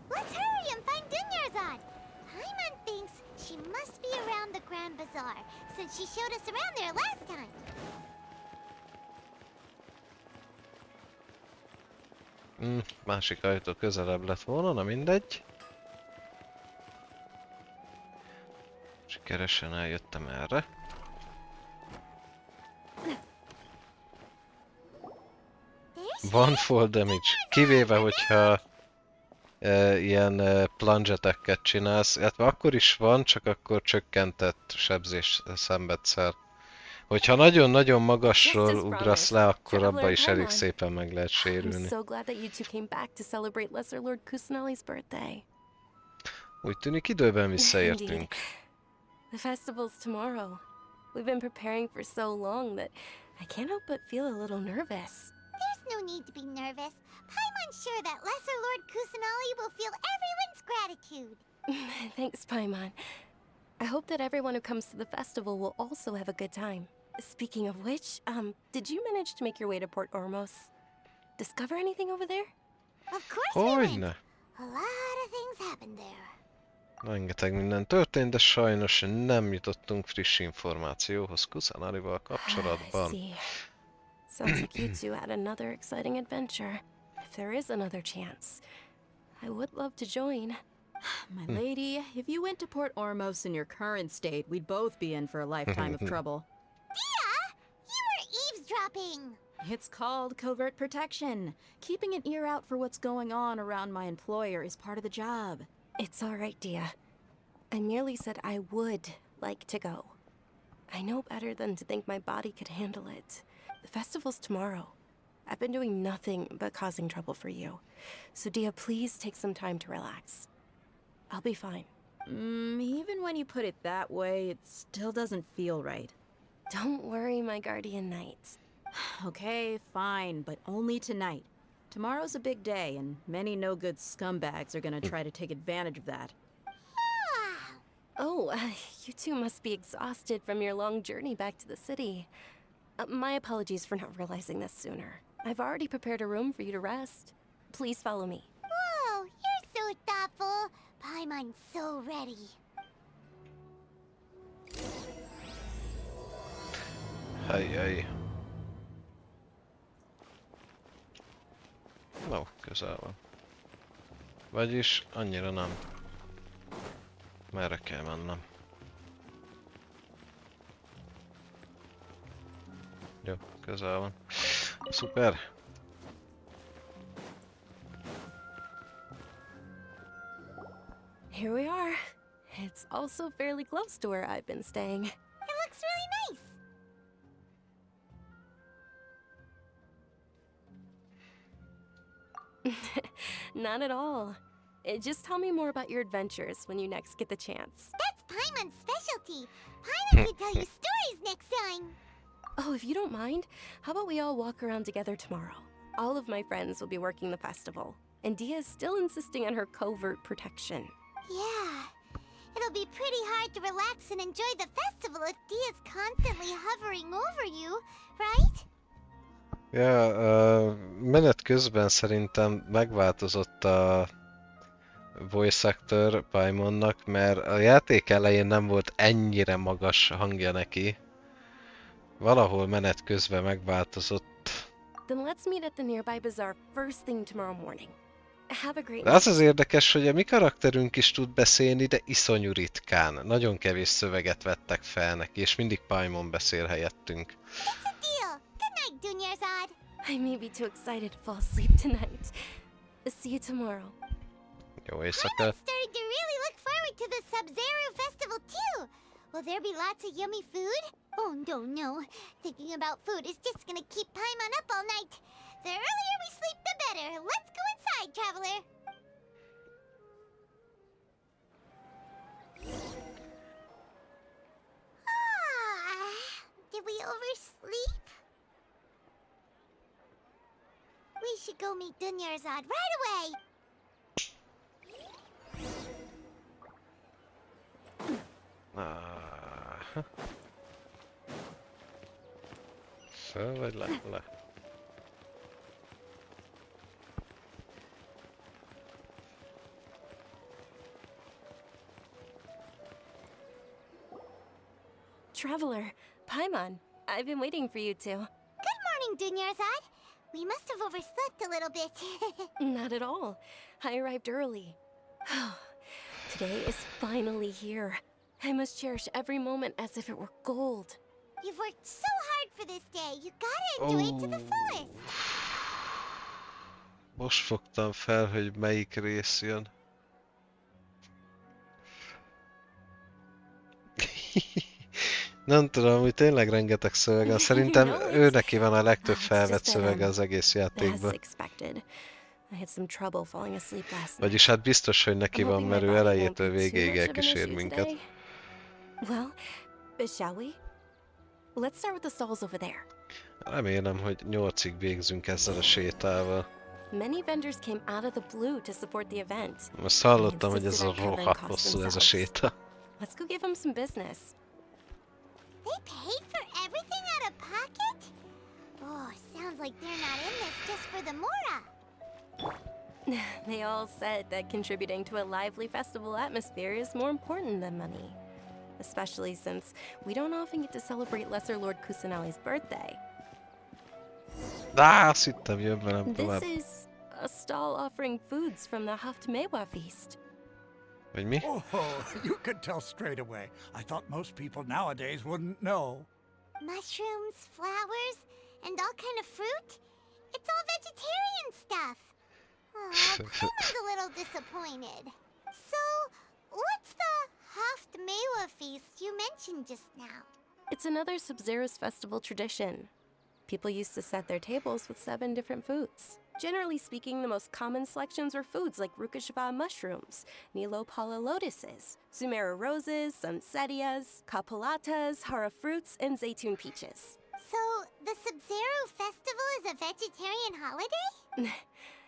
Let's hurry and find Dunyarzad. Paimon thinks she must be around the Grand Bazaar, since she showed us around there last time. Másik ajtó közelebb lett volna, na mindegy. Sikeresen eljöttem erre. There Van fall damage. Kivéve, hogyha ilyen plungeteket csinálsz, illetve akkor is van, csak akkor csökkentett sebzés szenvedsz el. Hogyha nagyon-nagyon magasról ugrasz le, akkor abba is elég szépen meg lehet sérülni. Úgy tűnik, időben visszaértünk. The festival's tomorrow. We've been preparing for so long that I can't help but feel a little nervous. There's no need to be nervous. Paimon's sure that Lesser Lord Kusanali will feel everyone's gratitude. Thanks, Paimon. I hope that everyone who comes to the festival will also have a good time. Speaking of which, did you manage to make your way to Port Ormos? Discover anything over there? Of course we did. A lot of things happened there. Rengeteg minden történt, de sajnos nem jutottunk friss információhoz Kusanalival kapcsolatban. Sounds like you two had another exciting adventure. If there is another chance, I would love to join. My lady, if you went to Port Ormos in your current state, we'd both be in for a lifetime of trouble. Dia! You were eavesdropping! It's called covert protection. Keeping an ear out for what's going on around my employer is part of the job. It's all right, Dia. I merely said I would like to go. I know better than to think my body could handle it. The festival's tomorrow. I've been doing nothing but causing trouble for you. So, Dia, please take some time to relax. I'll be fine. Even when you put it that way, it still doesn't feel right. Don't worry, my guardian knight. Okay, fine, but only tonight. Tomorrow's a big day, and many no-good scumbags are gonna try to take advantage of that. Oh, you two must be exhausted from your long journey back to the city. My apologies for not realizing this sooner. I've already prepared a room for you to rest. Please follow me. Whoa, you're so thoughtful. Paimon's so ready. Ajjaj. No, közel van. Vagyis annyira nem. Merre kell mennem? Jó, közel van. Szuper! Here we are. It's also fairly close to where I've been staying. It looks really nice. Not at all. Just tell me more about your adventures when you next get the chance. That's Paimon's specialty. Paimon can tell you stories next time. Oh, if you don't mind, how about we all walk around together tomorrow? All of my friends will be working the festival, and Dia is still insisting on her covert protection. Yeah. It'll be pretty hard to relax and enjoy the festival if Dia's constantly hovering over you, right? Ja, menet közben szerintem megváltozott a voice actor Paimonnak, mert a játék elején nem volt ennyire magas hangja neki. Valahol menet közben megváltozott. Then let's meet at the nearby bazaar first thing tomorrow morning. Have a great De az az érdekes, hogy a mi karakterünk is tud beszélni, de iszonyú ritkán. Nagyon kevés szöveget vettek fel neki, és mindig Paimon beszél helyettünk. It's a deal. Good night, Dunyarzad. I may be too excited to fall asleep tonight. See you tomorrow. Jó éjszaka. I'm starting to really look forward to the Sabzeruz Festival too. Will there be lots of yummy food? Oh no. Thinking about food is just gonna keep Paimon up all night. The earlier we sleep, the better. Let's go inside, traveler. Did we oversleep? We should go meet Dunyarzad right away. Föl vagy le? Le. Traveler, Paimon, I've been waiting for you two. Good morning, Dunyarzad. We must have overslept a little bit. Not at all. I arrived early. Today is finally here. I must cherish every moment as if it were gold. You've worked so hard for this day. You gotta enjoy it to the fullest. Most fogtam fel, hogy melyik rész jön. Nem tudom, hogy tényleg rengeteg szöveg van. Szerintem ő neki van a legtöbb felvett szövege az egész játékban. Vagyis hát biztos, hogy neki van, mert ő elejétől végéig elkísér minket. Well, shall we? Let's start with the stalls over there. Remélem, hogy 8-ig végzünk ezzel a sétával. Many vendors came out of the blue to support the event. Most hallottam, hogy ez a rohadt hosszú ez a séta. Let's go give them some business. They paid for everything out of pocket? Oh, sounds like they're not in this just for the Mora. They all said that contributing to a lively festival atmosphere is more important than money. Especially since we don't often get to celebrate Lesser Lord Kusanali's birthday. Azt hittem, jön velem tovább. This is a stall offering foods from the Haft Mewa feast. Vagy mi? Oh, you could tell straight away. I thought most people nowadays wouldn't know. Mushrooms, flowers, and all kind of fruit? It's all vegetarian stuff. Oh, Paimon's a little disappointed. So, what's the Haft Mewa feast you mentioned just now? It's another Sabzeruz Festival tradition. People used to set their tables with 7 different foods. Generally speaking, the most common selections were foods like Rukashva mushrooms, Nilopala lotuses, Sumera roses, Sunsetias, Kapalatas, Hara fruits, and Zaytun peaches. So, the Sabzeruz Festival is a vegetarian holiday?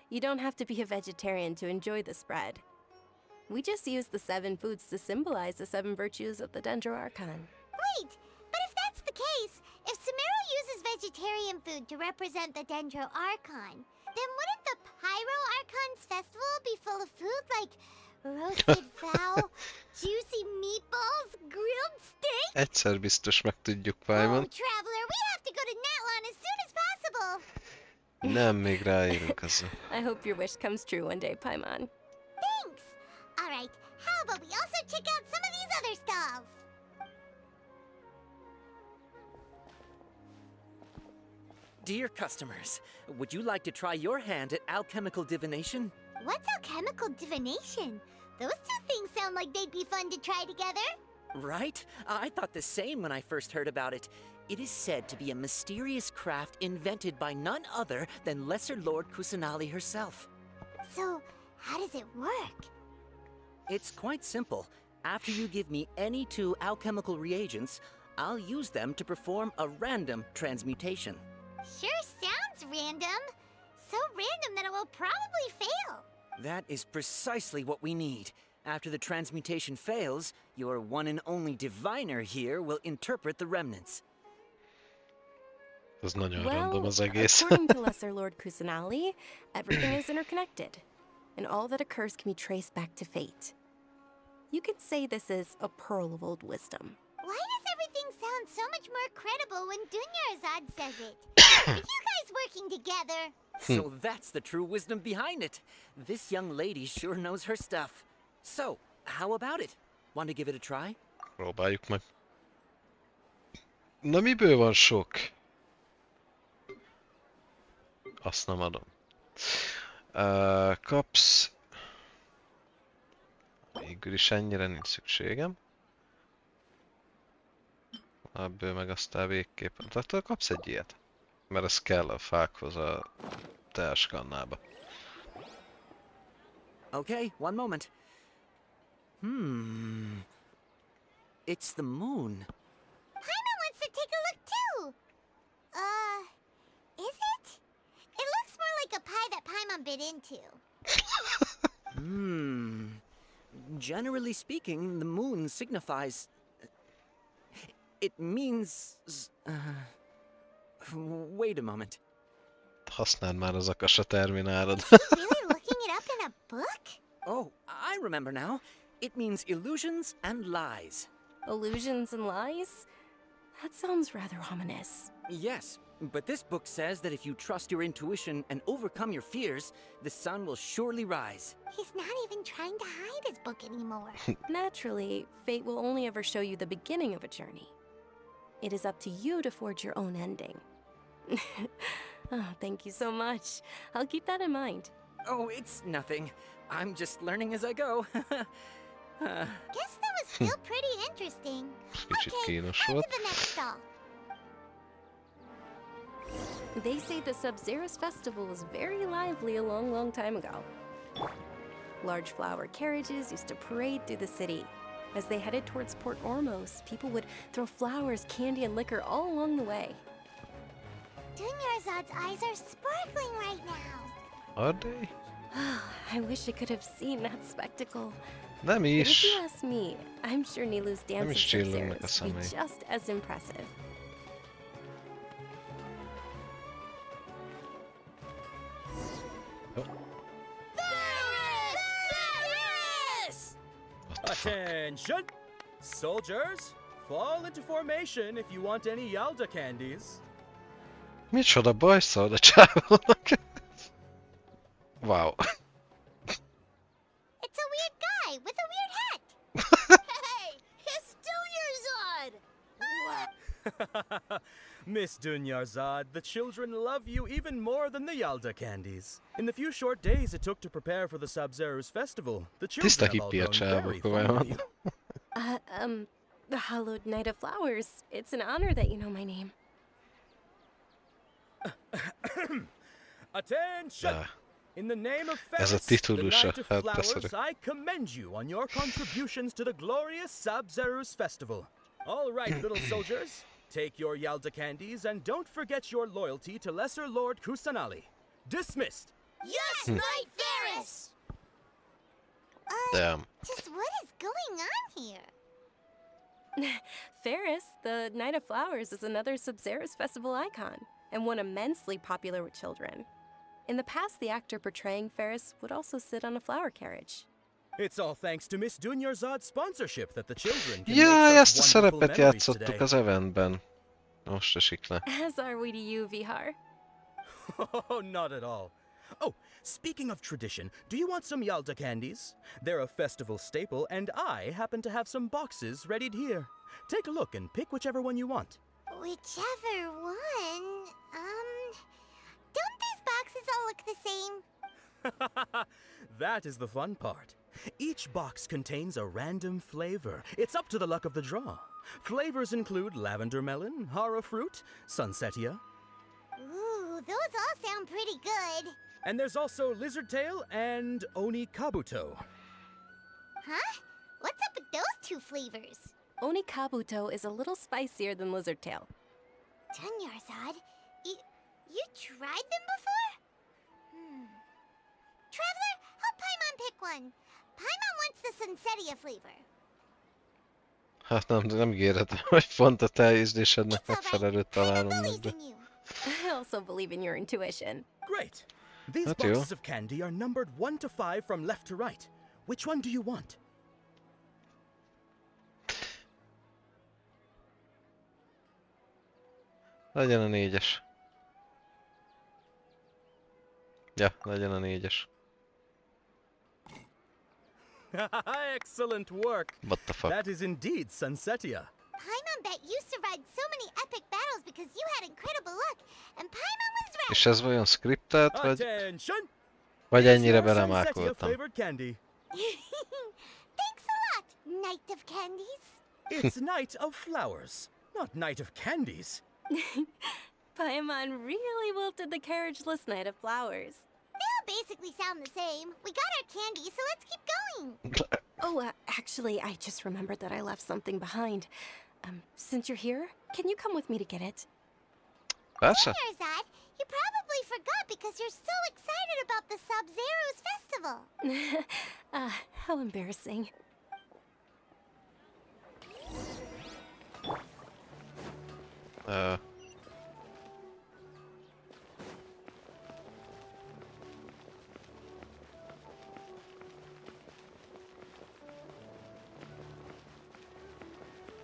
You don't have to be a vegetarian to enjoy the spread. We just use the 7 foods to symbolize the 7 virtues of the Dendro Archon. Wait, but if that's the case, if Sumeru uses vegetarian food to represent the Dendro Archon, then wouldn't the Pyro Archon's festival be full of food like roasted fowl, juicy meatballs, grilled steak? Egyszer biztos megtudjuk, Paimon. Oh, Traveler, we have to go to Natlan as soon as possible. Nem, még ráérünk ezzel. I hope your wish comes true one day, Paimon. Thanks. All right, how about we also check out some of these other stalls? Dear customers, would you like to try your hand at alchemical divination? What's alchemical divination? Those two things sound like they'd be fun to try together. Right? I thought the same when I first heard about it. It is said to be a mysterious craft invented by none other than Lesser Lord Kusanali herself. So, how does it work? It's quite simple. After you give me any 2 alchemical reagents, I'll use them to perform a random transmutation. Sure sounds random. So random that it will probably fail. That is precisely what we need. After the transmutation fails, your one and only diviner here will interpret the remnants. Ez nagyon random az egész. According to Lesser Lord Kusanali, everything is interconnected, and all that occurs can be traced back to fate. You could say this is a pearl of old wisdom. Why does everything sound so much more credible when Dunyarzad says it? Are you guys working together? So that's the true wisdom behind it. This young lady sure knows her stuff. So, how about it? Want to give it a try? Próbáljuk meg. Na miből van sok? Azt nem adom. Kapsz... Végül is ennyire nincs szükségem. Ebből meg aztán végképpen. Tehát kapsz egy ilyet. Mert ez kell a fákhoz a teáskannába. Okay, one moment. It's the moon. Paimon wants to take a look too. Is it? It looks more like a pie that Paimon bit into. Generally speaking, the moon signifies... It means... Wait a moment. Használd már az akasa terminálod. Really looking it up in a book? Oh, I remember now. It means illusions and lies. Illusions and lies? That sounds rather ominous. Yes, but this book says that if you trust your intuition and overcome your fears, the sun will surely rise. He's not even trying to hide his book anymore. Naturally, fate will only ever show you the beginning of a journey. It is up to you to forge your own ending. Oh, thank you so much. I'll keep that in mind. Oh, it's nothing. I'm just learning as I go. Guess that was still pretty interesting. Kicsit Okay, kínos on volt. to the next stall. They say the Sabzeruz Festival was very lively a long, long time ago. Large flower carriages used to parade through the city. As they headed towards Port Ormos, people would throw flowers, candy, and liquor all along the way. Dunyarzad's eyes are sparkling right now. Are they? I wish I could have seen that spectacle. Nem But if is. you ask me, I'm sure Nilu's dance Nem of is csillognak a Sabzeruz would be szemei. just as impressive. Attention! Soldiers, fall into formation if you want any Yalda candies. Micsoda bajszal a csávónak. Wow. It's a weird guy with a weird hat. Hey, it's Dunyarzad! Miss Dunyarzad, the children love you even more than the Yalda candies. In the few short days it took to prepare for the Sabzeruz Festival, the Tiszta children have all hippi a grown csávó, very fond of komolyan. you. The Hallowed Night of Flowers. It's an honor that you know my name. Attention! Ah. In the name of Ez a Ferris, the titulusa, Night of hát Flowers, beszélek. I commend you on your contributions to the glorious Sabzeruz Festival. All right, little soldiers, take your Yalda candies and don't forget your loyalty to Lesser Lord Kusanali. Dismissed. Yes, Knight Ferris! Damn. Just what is going on here? Ferris, the Night of Flowers, is another Sabzeruz Festival icon, and one immensely popular with children. In the past, the actor portraying Ferris would also sit on a flower carriage. It's all thanks to Miss Dunyarzad's sponsorship that the children can Jaj, make ezt a such wonderful szerepet memories játszottuk today. az eventben. Most esik le. As are we to you, Vihar. Oh, not at all. Oh, speaking of tradition, do you want some Yalda candies? They're a festival staple, and I happen to have some boxes readied here. Take a look and pick whichever one you want. Whichever one. Don't these boxes all look the same? That is the fun part. Each box contains a random flavor. It's up to the luck of the draw. Flavors include lavender melon, hara fruit, sunsetia, Ooh, those all sound pretty good. and there's also lizard tail and oni kabuto. Huh? What's up with those two flavors? Oni Kabuto is a little spicier than Lizard Tail. Dunyarzad, you tried them before? Traveler, help Paimon pick one. Paimon wants the sunsetia flavor. Hát nem ígérhetem, hogy pont a te ízlésednek megfelelőt találom meg, de... I also believe in your intuition. Great. These Hát jó. boxes of candy are numbered 1 to 5 from left to right. Which one do you want? Legyen a 4-es. Ja, legyen a 4-es. Excellent work. What the fuck? That is indeed sunsetia. Paimon bet you survived so many epic battles because you had incredible luck, and Paimon was right. És ez vajon scriptelt, vagy... Attention! Vagy ennyire Your belemákoltam? sunsetia-flavored candy. Thanks a lot, Knight of Candies. It's Night of Flowers, not Night of Candies. Paimon really wilted the carriageless Night of Flowers. They all basically sound the same. We got our candy, so let's keep going. Oh, actually, I just remembered that I left something behind. Since you're here, can you come with me to get it? Persze. Dunyarzad, you probably forgot because you're so excited about the Sabzeruz Festival. How embarrassing.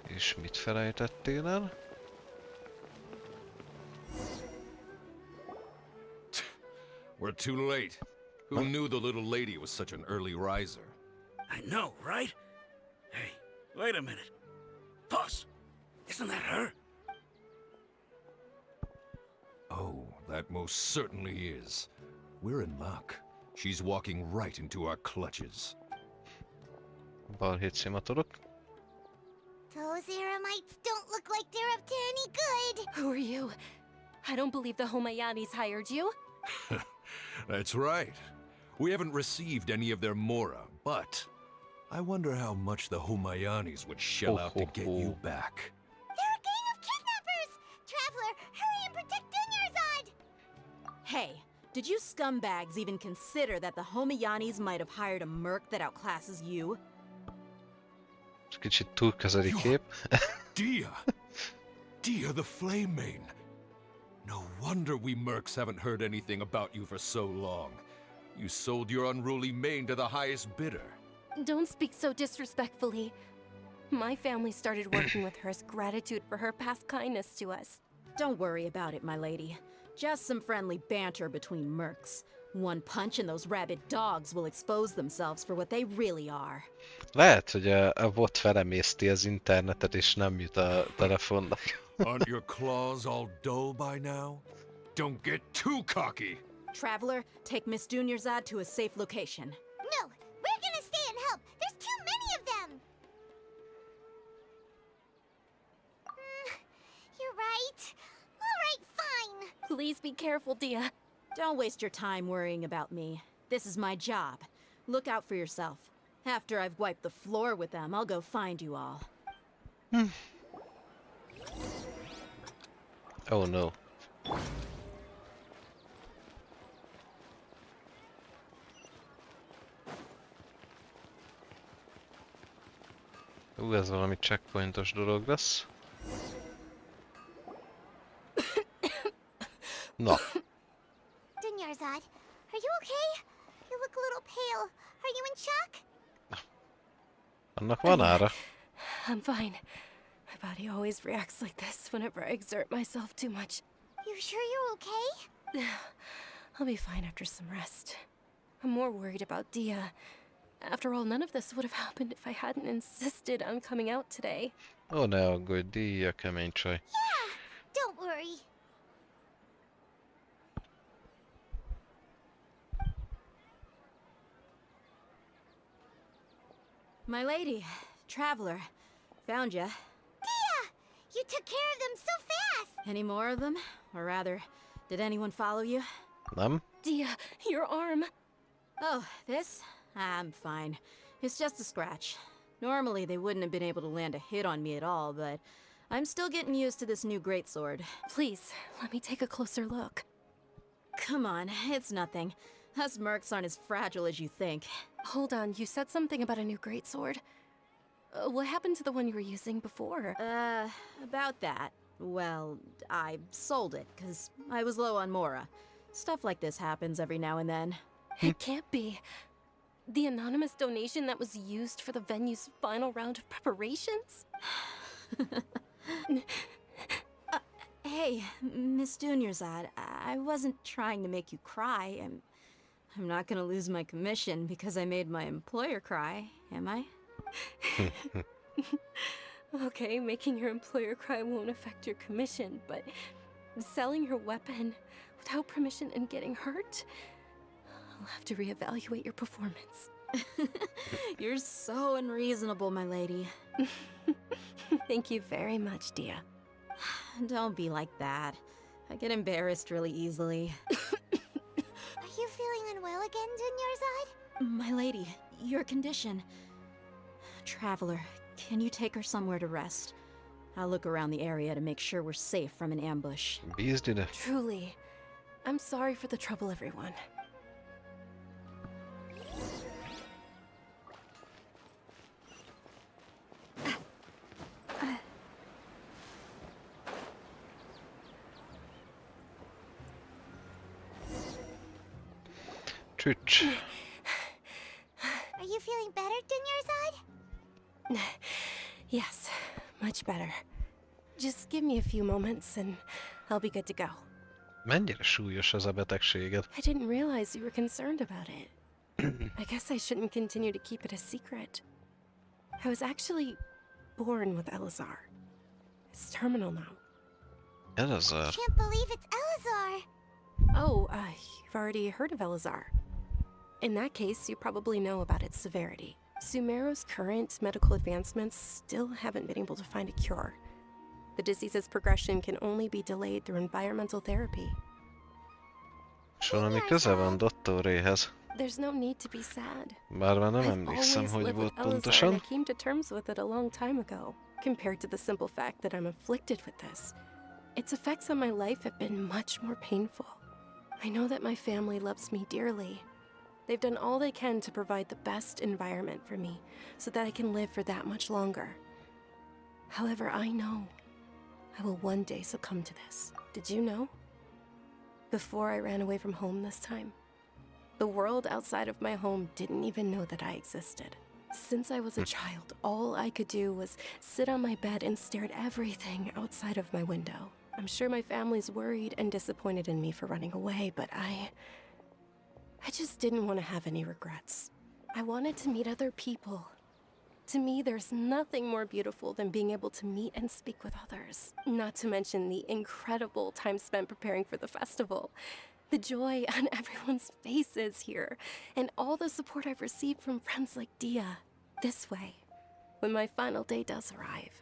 És mit felejtettél el? We're too late. Who knew the little lady was such an early riser? I know, right? Hey, wait a minute. Boss, isn't that her? Oh, that most certainly is. We're in luck. She's walking right into our clutches. Balhét szimatolok. Those Eremites don't look like they're up to any good. Who are you? I don't believe the Homayanis hired you. That's right. We haven't received any of their mora, but I wonder how much the Homayanis would shell out to get you back. They're a gang of kidnappers! Traveler, hurry and protect Dunyarzad! Hey, did you scumbags even consider that the Homayanis might have hired a merc that outclasses you? Kicsit túl közeli kép. Dia! Dia the Flame Mane! No wonder we mercs haven't heard anything about you for so long. You sold your unruly mane to the highest bidder. Don't speak so disrespectfully. My family started working with her as gratitude for her past kindness to us. Don't worry about it, my lady. Just some friendly banter between mercs. One punch and those rabid dogs will expose themselves for what they really are. Lehet, hogy a bot felemészti az internetet és nem jut a telefonnak. Aren't your claws all dull by now? Don't get too cocky! Traveler, take Miss Dunyarzad to a safe location. No, we're gonna stay and help. There's too many of them. You're right. All right, fine. Please be careful, Dia. Don't waste your time worrying about me. This is my job. Look out for yourself. After I've wiped the floor with them, I'll go find you all. Oh no. Ez valami checkpointos dolog lesz. Na. Dunyarzad, are you okay? You look a little pale. Are you in shock? Annak van ára. I'm fine. My body always reacts like this whenever I exert myself too much. You sure you're okay? I'll be fine after some rest. I'm more worried about Dia. After all, none of this would have happened if I hadn't insisted on coming out today. Ó, ne aggódj, Dia kemény csaj. Yeah, don't worry. My lady, traveler, found ya. Dia! You took care of them so fast! Any more of them? Or rather, did anyone follow you? Nem? Dia, your arm. Oh, this? I'm fine. It's just a scratch. Normally they wouldn't have been able to land a hit on me at all, but I'm still getting used to this new greatsword. Please, let me take a closer look. Come on, it's nothing. Us mercs aren't as fragile as you think. Hold on, you said something about a new greatsword. What happened to the one you were using before? About that. Well, I sold it, because I was low on mora. Stuff like this happens every now and then. It can't be. The anonymous donation that was used for the venue's final round of preparations? Hey, Miss Dunyarzad, I wasn't trying to make you cry. I'm not gonna lose my commission because I made my employer cry, am I? Okay, making your employer cry won't affect your commission, but selling your weapon without permission and getting hurt? I'll have to reevaluate your performance. You're so unreasonable, my lady. Thank you very much, Dia. Don't be like that. I get embarrassed really easily. Are you feeling unwell again, Dunyarzad? My lady, your condition. Traveler, can you take her somewhere to rest? I'll look around the area to make sure we're safe from an ambush. Truly. I'm sorry for the trouble, everyone. Csücs. Are you feeling better, Dunyarzad? Yes, much better. Just give me a few moments and I'll be good to go. Mennyire súlyos ez a betegséged? I didn't realize you were concerned about it. I guess I shouldn't continue to keep it a secret. I was actually born with Elazar. It's terminal now. Elazar? Can't believe it's Elazar. Oh, you've already heard of Elazar. In that case, you probably know about its severity. Sumeru's current medical advancements still haven't been able to find a cure. The disease's progression can only be delayed through environmental therapy. És valami köze van Dottoréhez. There's no need to be sad. Bár már nem I've emlékszem, always hogy lived volt with Elazar, and pontosan. I came to terms with it a long time ago. Compared to the simple fact that I'm afflicted with this, its effects on my life have been much more painful. I know that my family loves me dearly. They've done all they can to provide the best environment for me, so that I can live for that much longer. However, I know I will one day succumb to this. Did you know? Before I ran away from home this time, the world outside of my home didn't even know that I existed. Since I was a child, all I could do was sit on my bed and stare at everything outside of my window. I'm sure my family's worried and disappointed in me for running away, but I just didn't want to have any regrets. I wanted to meet other people. To me, there's nothing more beautiful than being able to meet and speak with others. Not to mention the incredible time spent preparing for the festival. The joy on everyone's faces here, and all the support I've received from friends like Dia. This way, when my final day does arrive,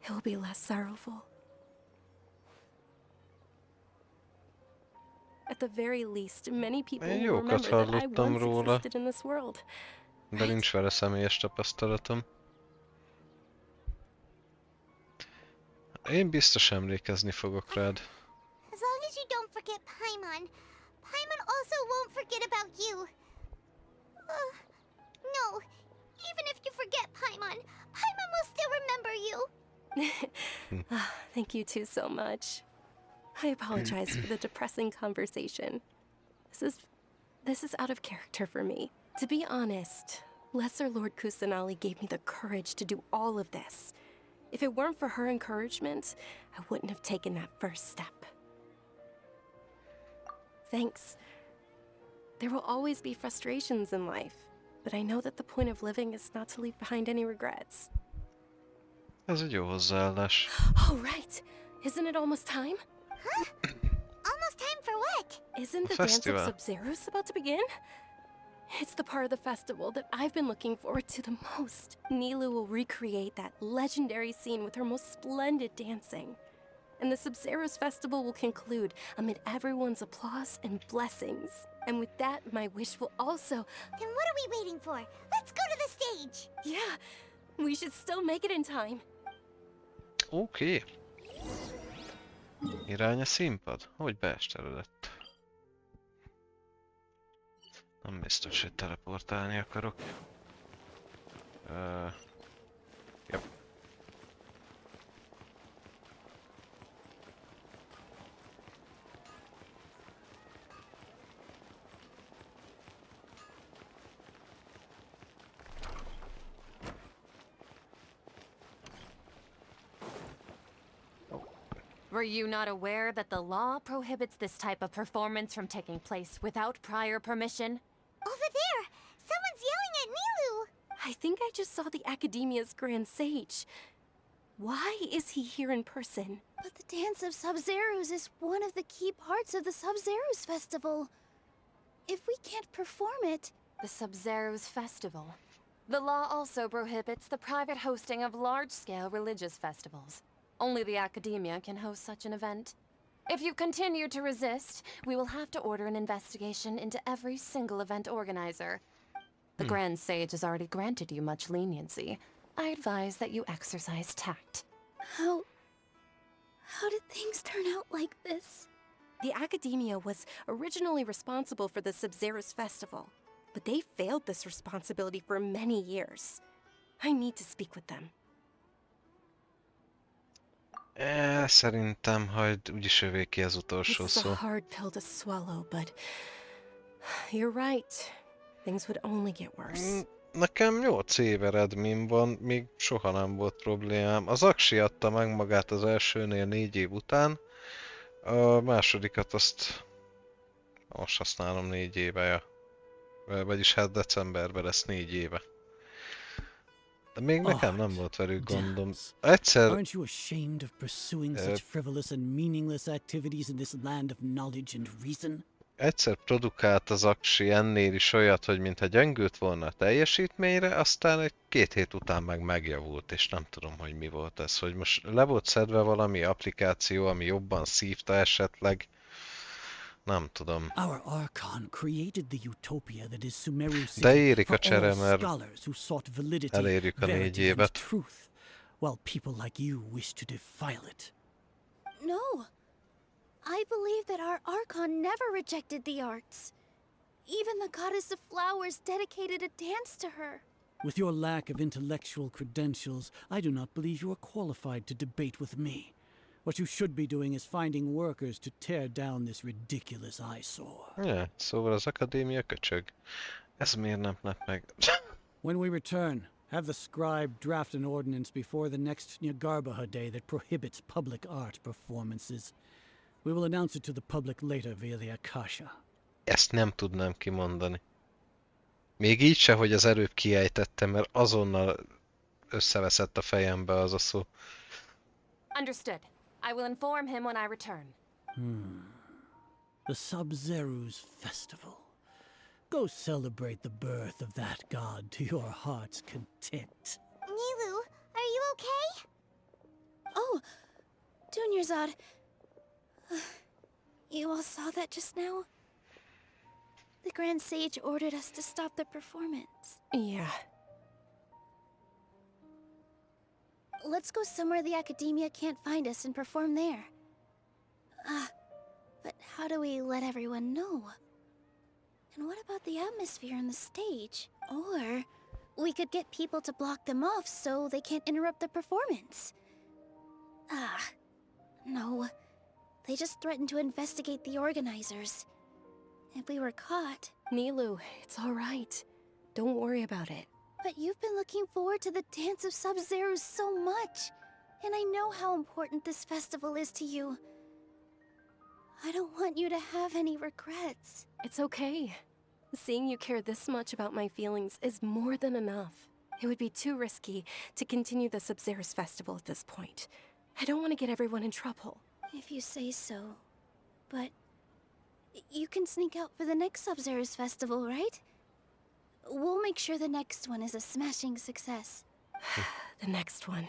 it will be less sorrowful. At the very least, many people Én will jókat remember that I hallottam once róla, existed in this world. de nincs vele személyes tapasztalatom. Én biztos emlékezni fogok rád. As long as you don't forget Paimon, Paimon also won't forget about you. No, even if you forget Paimon, Paimon will still remember you. Thank you two so much. I apologize for the depressing conversation. This is out of character for me. To be honest, Lesser Lord Kusanali gave me the courage to do all of this. If it weren't for her encouragement, I wouldn't have taken that first step. Thanks. There will always be frustrations in life, but I know that the point of living is not to leave behind any regrets. Ez egy jó hozzáállás. Oh, right. Isn't it almost time? Huh? Almost time for what? Isn't the dance of Sabzeruz about to begin? It's the part of the festival that I've been looking forward to the most. Nilu will recreate that legendary scene with her most splendid dancing. And the Sabzeruz Festival will conclude amid everyone's applause and blessings. And with that, my wish will also... Then what are we waiting for? Let's go to the stage! Yeah, we should still make it in time. Oké. Irány a színpad? Hogy beesteredett? Nem biztos, hogy teleportálni akarok. Yep. Were you not aware that the law prohibits this type of performance from taking place without prior permission? Over there! Someone's yelling at Nilu! I think I just saw the Academia's Grand Sage. Why is he here in person? But the dance of Sabzeruz is one of the key parts of the Sabzeruz Festival. If we can't perform it... The Sabzeruz Festival. The law also prohibits the private hosting of large-scale religious festivals. Only the Academia can host such an event. If you continue to resist, we will have to order an investigation into every single event organizer. The Grand Sage has already granted you much leniency. I advise that you exercise tact. How did things turn out like this? The Academia was originally responsible for the Sabzeruz Festival, but they failed this responsibility for many years. I need to speak with them. Szerintem hagyd, úgyis övé ki az utolsó This is szó. a hard pill to swallow, but you're right. Things would only get worse. Nekem 8 éve redmin van, még soha nem volt problémám. Az aksi adta meg magát az elsőnél 4 év után. A másodikat azt most használom 4 éve, ja. Vagyis hát decemberben lesz 4 éve. De még nekem nem volt velük gondom. Egyszer... Aren't you ashamed of pursuing such frivolous and meaningless activities in this land of knowledge and reason? Egyszer produkált az aksi ennél is olyat, hogy mintha gyengült volna a teljesítményre, aztán egy 2 hét után meg megjavult, és nem tudom, hogy mi volt ez. Hogy most le volt szedve valami applikáció, ami jobban szívta esetleg. Nem tudom. Our Archon created the utopia that is Sumeru City De érik a for csere, all mert scholars who sought validity, elérjük a 4 verity, and évet. truth, while people like you wish to defile it. No. I believe that our Archon never rejected the arts. Even the goddess of flowers dedicated a dance to her. With your lack of intellectual credentials, I do not believe you are qualified to debate with me. What you should be doing is finding workers to tear down this ridiculous eyesore. Ja, szóval az akadémia köcsög. Ez miért nem lett meg? When we return, have the scribe draft an ordinance before the next Nyagarbaha day that prohibits public art performances. We will announce it to the public later via the Akasha. Ezt nem tudnám kimondani. Még így se, hogy az előbb kiejtettem, mert azonnal összeveszett a fejembe az a szó. Understood. I will inform him when I return. The Sabzeruz Festival. Go celebrate the birth of that god to your heart's content. Nilu, are you okay? Oh, Dunyarzad. You all saw that just now? The Grand Sage ordered us to stop the performance. Yeah. Let's go somewhere the Academia can't find us and perform there. But how do we let everyone know? And what about the atmosphere on the stage? Or we could get people to block them off so they can't interrupt the performance. No. They just threatened to investigate the organizers. If we were caught... Nilu, it's all right. Don't worry about it. But you've been looking forward to the Dance of Sabzeruz so much. And I know how important this festival is to you. I don't want you to have any regrets. It's okay. Seeing you care this much about my feelings is more than enough. It would be too risky to continue the Sabzeruz Festival at this point. I don't want to get everyone in trouble. If you say so. But you can sneak out for the next Sabzeruz Festival, right? We'll make sure the next one is a smashing success. The next one.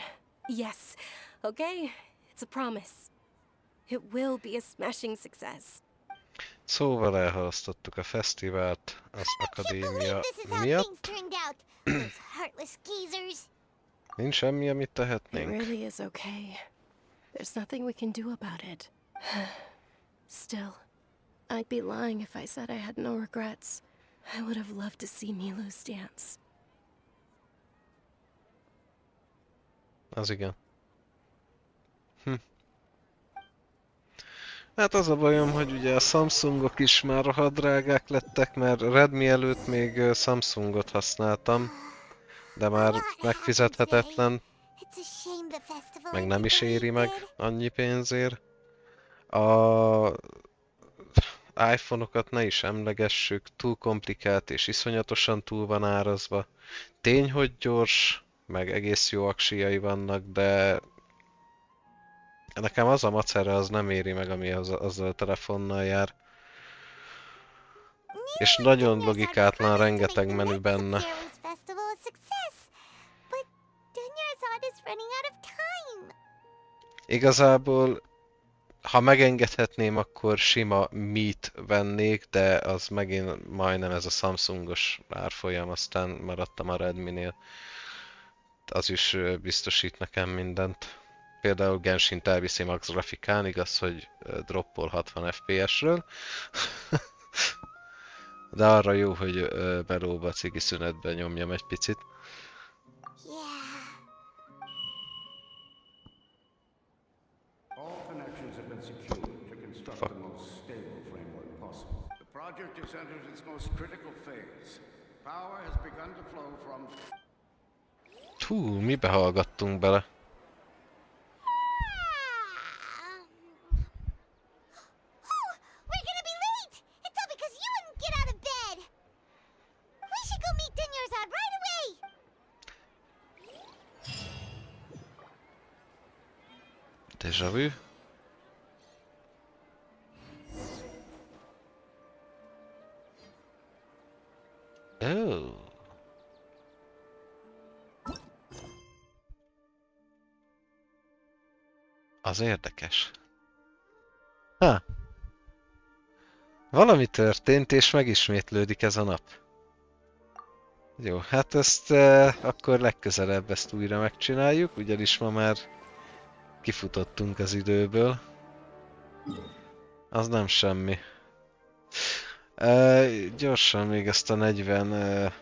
Yes. Okay, it's a promise. It will be a smashing success. Szóval elhalasztottuk a fesztivált az akadémia miatt. Nincs semmi, amit It tehetnénk. really is okay. There's nothing we can do about it. Still, I'd be lying if I said I had no regrets. I would have loved to see Nilu's dance. Az igen. Hát az a bajom, hogy ugye a Samsungok is már rohadt drágák lettek, mert Redmi előtt még Samsungot használtam, de már megfizethetetlen, meg nem is éri meg annyi pénzért. A iPhone-okat ne is emlegessük, túl komplikált és iszonyatosan túl van árazva. Tény, hogy gyors, meg egész jó aksiai vannak, de nekem az a macera az nem éri meg, ami azzal a telefonnal jár. És nagyon logikátlan, rengeteg menü benne. Igazából, ha megengedhetném, akkor sima Meet vennék, de az megint majdnem ez a Samsungos árfolyam, aztán maradtam a Redmi-nél. Az is biztosít nekem mindent. Például Genshin-t elviszi max grafikán, igaz, hogy droppol 60 FPS-ről. De arra jó, hogy belóba a cigi szünetben nyomjam egy picit. Hú, mibe hallgattunk bele? Déjà vu. Oh. Az érdekes. Ha. Valami történt, és megismétlődik ez a nap. Jó, hát ezt akkor legközelebb ezt újra megcsináljuk, ugyanis ma már kifutottunk az időből. Az nem semmi. Gyorsan még ezt a 40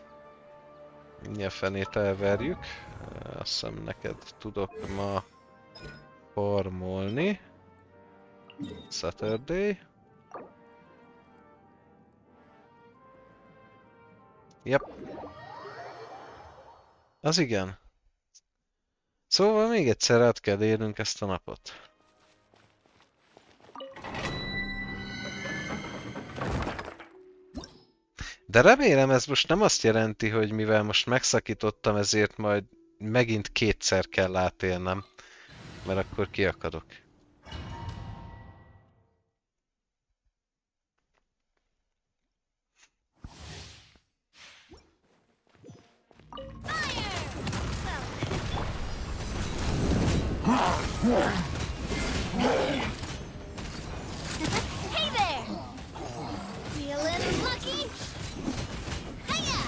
mi a fenét elverjük. Azt hiszem neked tudok ma farmolni. Saturday. Yep. Az igen. Szóval még egyszer át kell élnünk ezt a napot. De remélem ez most nem azt jelenti, hogy mivel most megszakítottam, ezért majd megint kétszer kell átélnem. Mert akkor kiakadok. Hey there! Feeling lucky? Hiya!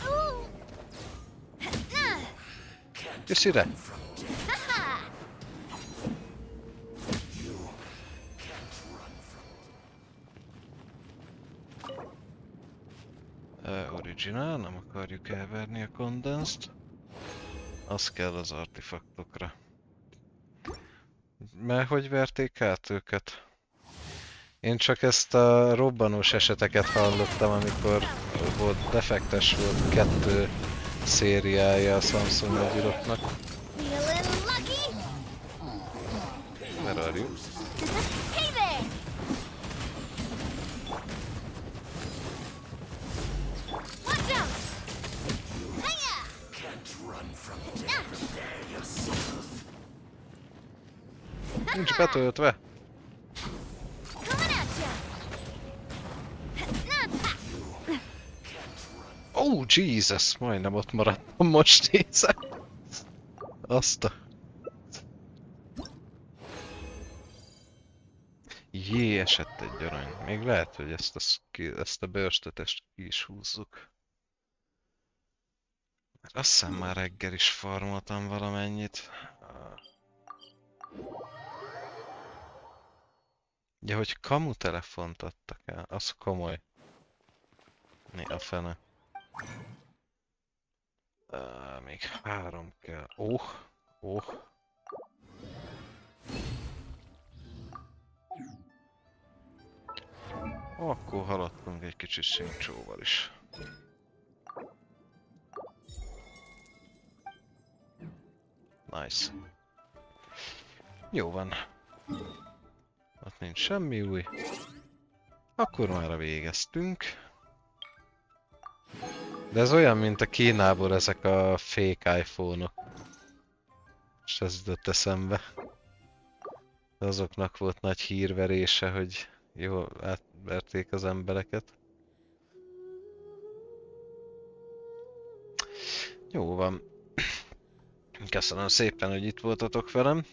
Ooh! Jössz ide! Original, nem akarjuk elverni a condensed. Az kell az artefaktokra. Mert hogy verték át őket? Én csak ezt a robbanós eseteket hallottam, amikor volt defektes volt 2 szériája a Samsung nagyiroknak. Where are you? Hey there! Watch out! Hiya! Can't run from yourself. Nincs betöltve. Oh, Jesus! Majdnem ott maradtam, most nézem. Azt a... Jé, esett egy arany. Még lehet, hogy ezt a bőrstetest ki is húzzuk. Mert azt hiszem már reggel is farmoltam valamennyit. Ja, hogy kamu telefont adtak el, az komoly. Mi a fene? Még 3 kell. Oh. Akkor haladtunk egy kicsit Sincsóval is. Nice. Jó van. Ott nincs semmi új. Akkor már végeztünk. De ez olyan, mint a Kínából ezek a fake iPhone-ok. És ez jutott eszembe. Azoknak volt nagy hírverése, hogy jól átverték az embereket. Jó van. Köszönöm szépen, hogy itt voltatok velem.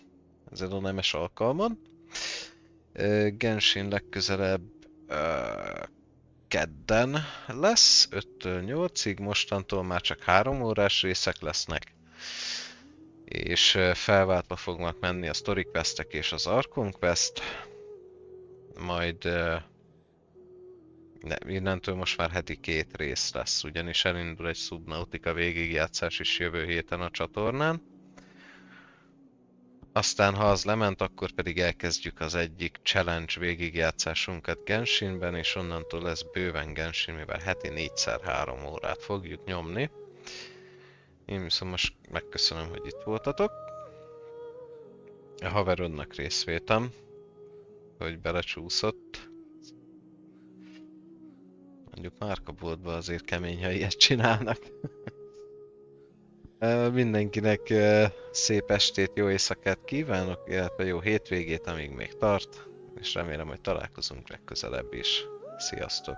Ezen a nemes alkalmon. Genshin legközelebb kedden lesz, 5-től 8-ig, mostantól már csak 3 órás részek lesznek. És felváltva fognak menni a Story Questek és az Archon Quest. Majd innentől most már heti 2 rész lesz, ugyanis elindul egy Subnautica végigjátszás is jövő héten a csatornán. Aztán ha az lement, akkor pedig elkezdjük az egyik challenge végigjátszásunkat Genshinben, és onnantól lesz bőven Genshin, mivel heti 4x3 órát fogjuk nyomni. Én viszont most megköszönöm, hogy itt voltatok. A haverodnak részvétem, hogy belecsúszott. Mondjuk márkaboltban azért kemény, ha ilyet csinálnak. Mindenkinek szép estét, jó éjszakát kívánok, illetve jó hétvégét, amíg még tart, és remélem, hogy találkozunk legközelebb is. Sziasztok!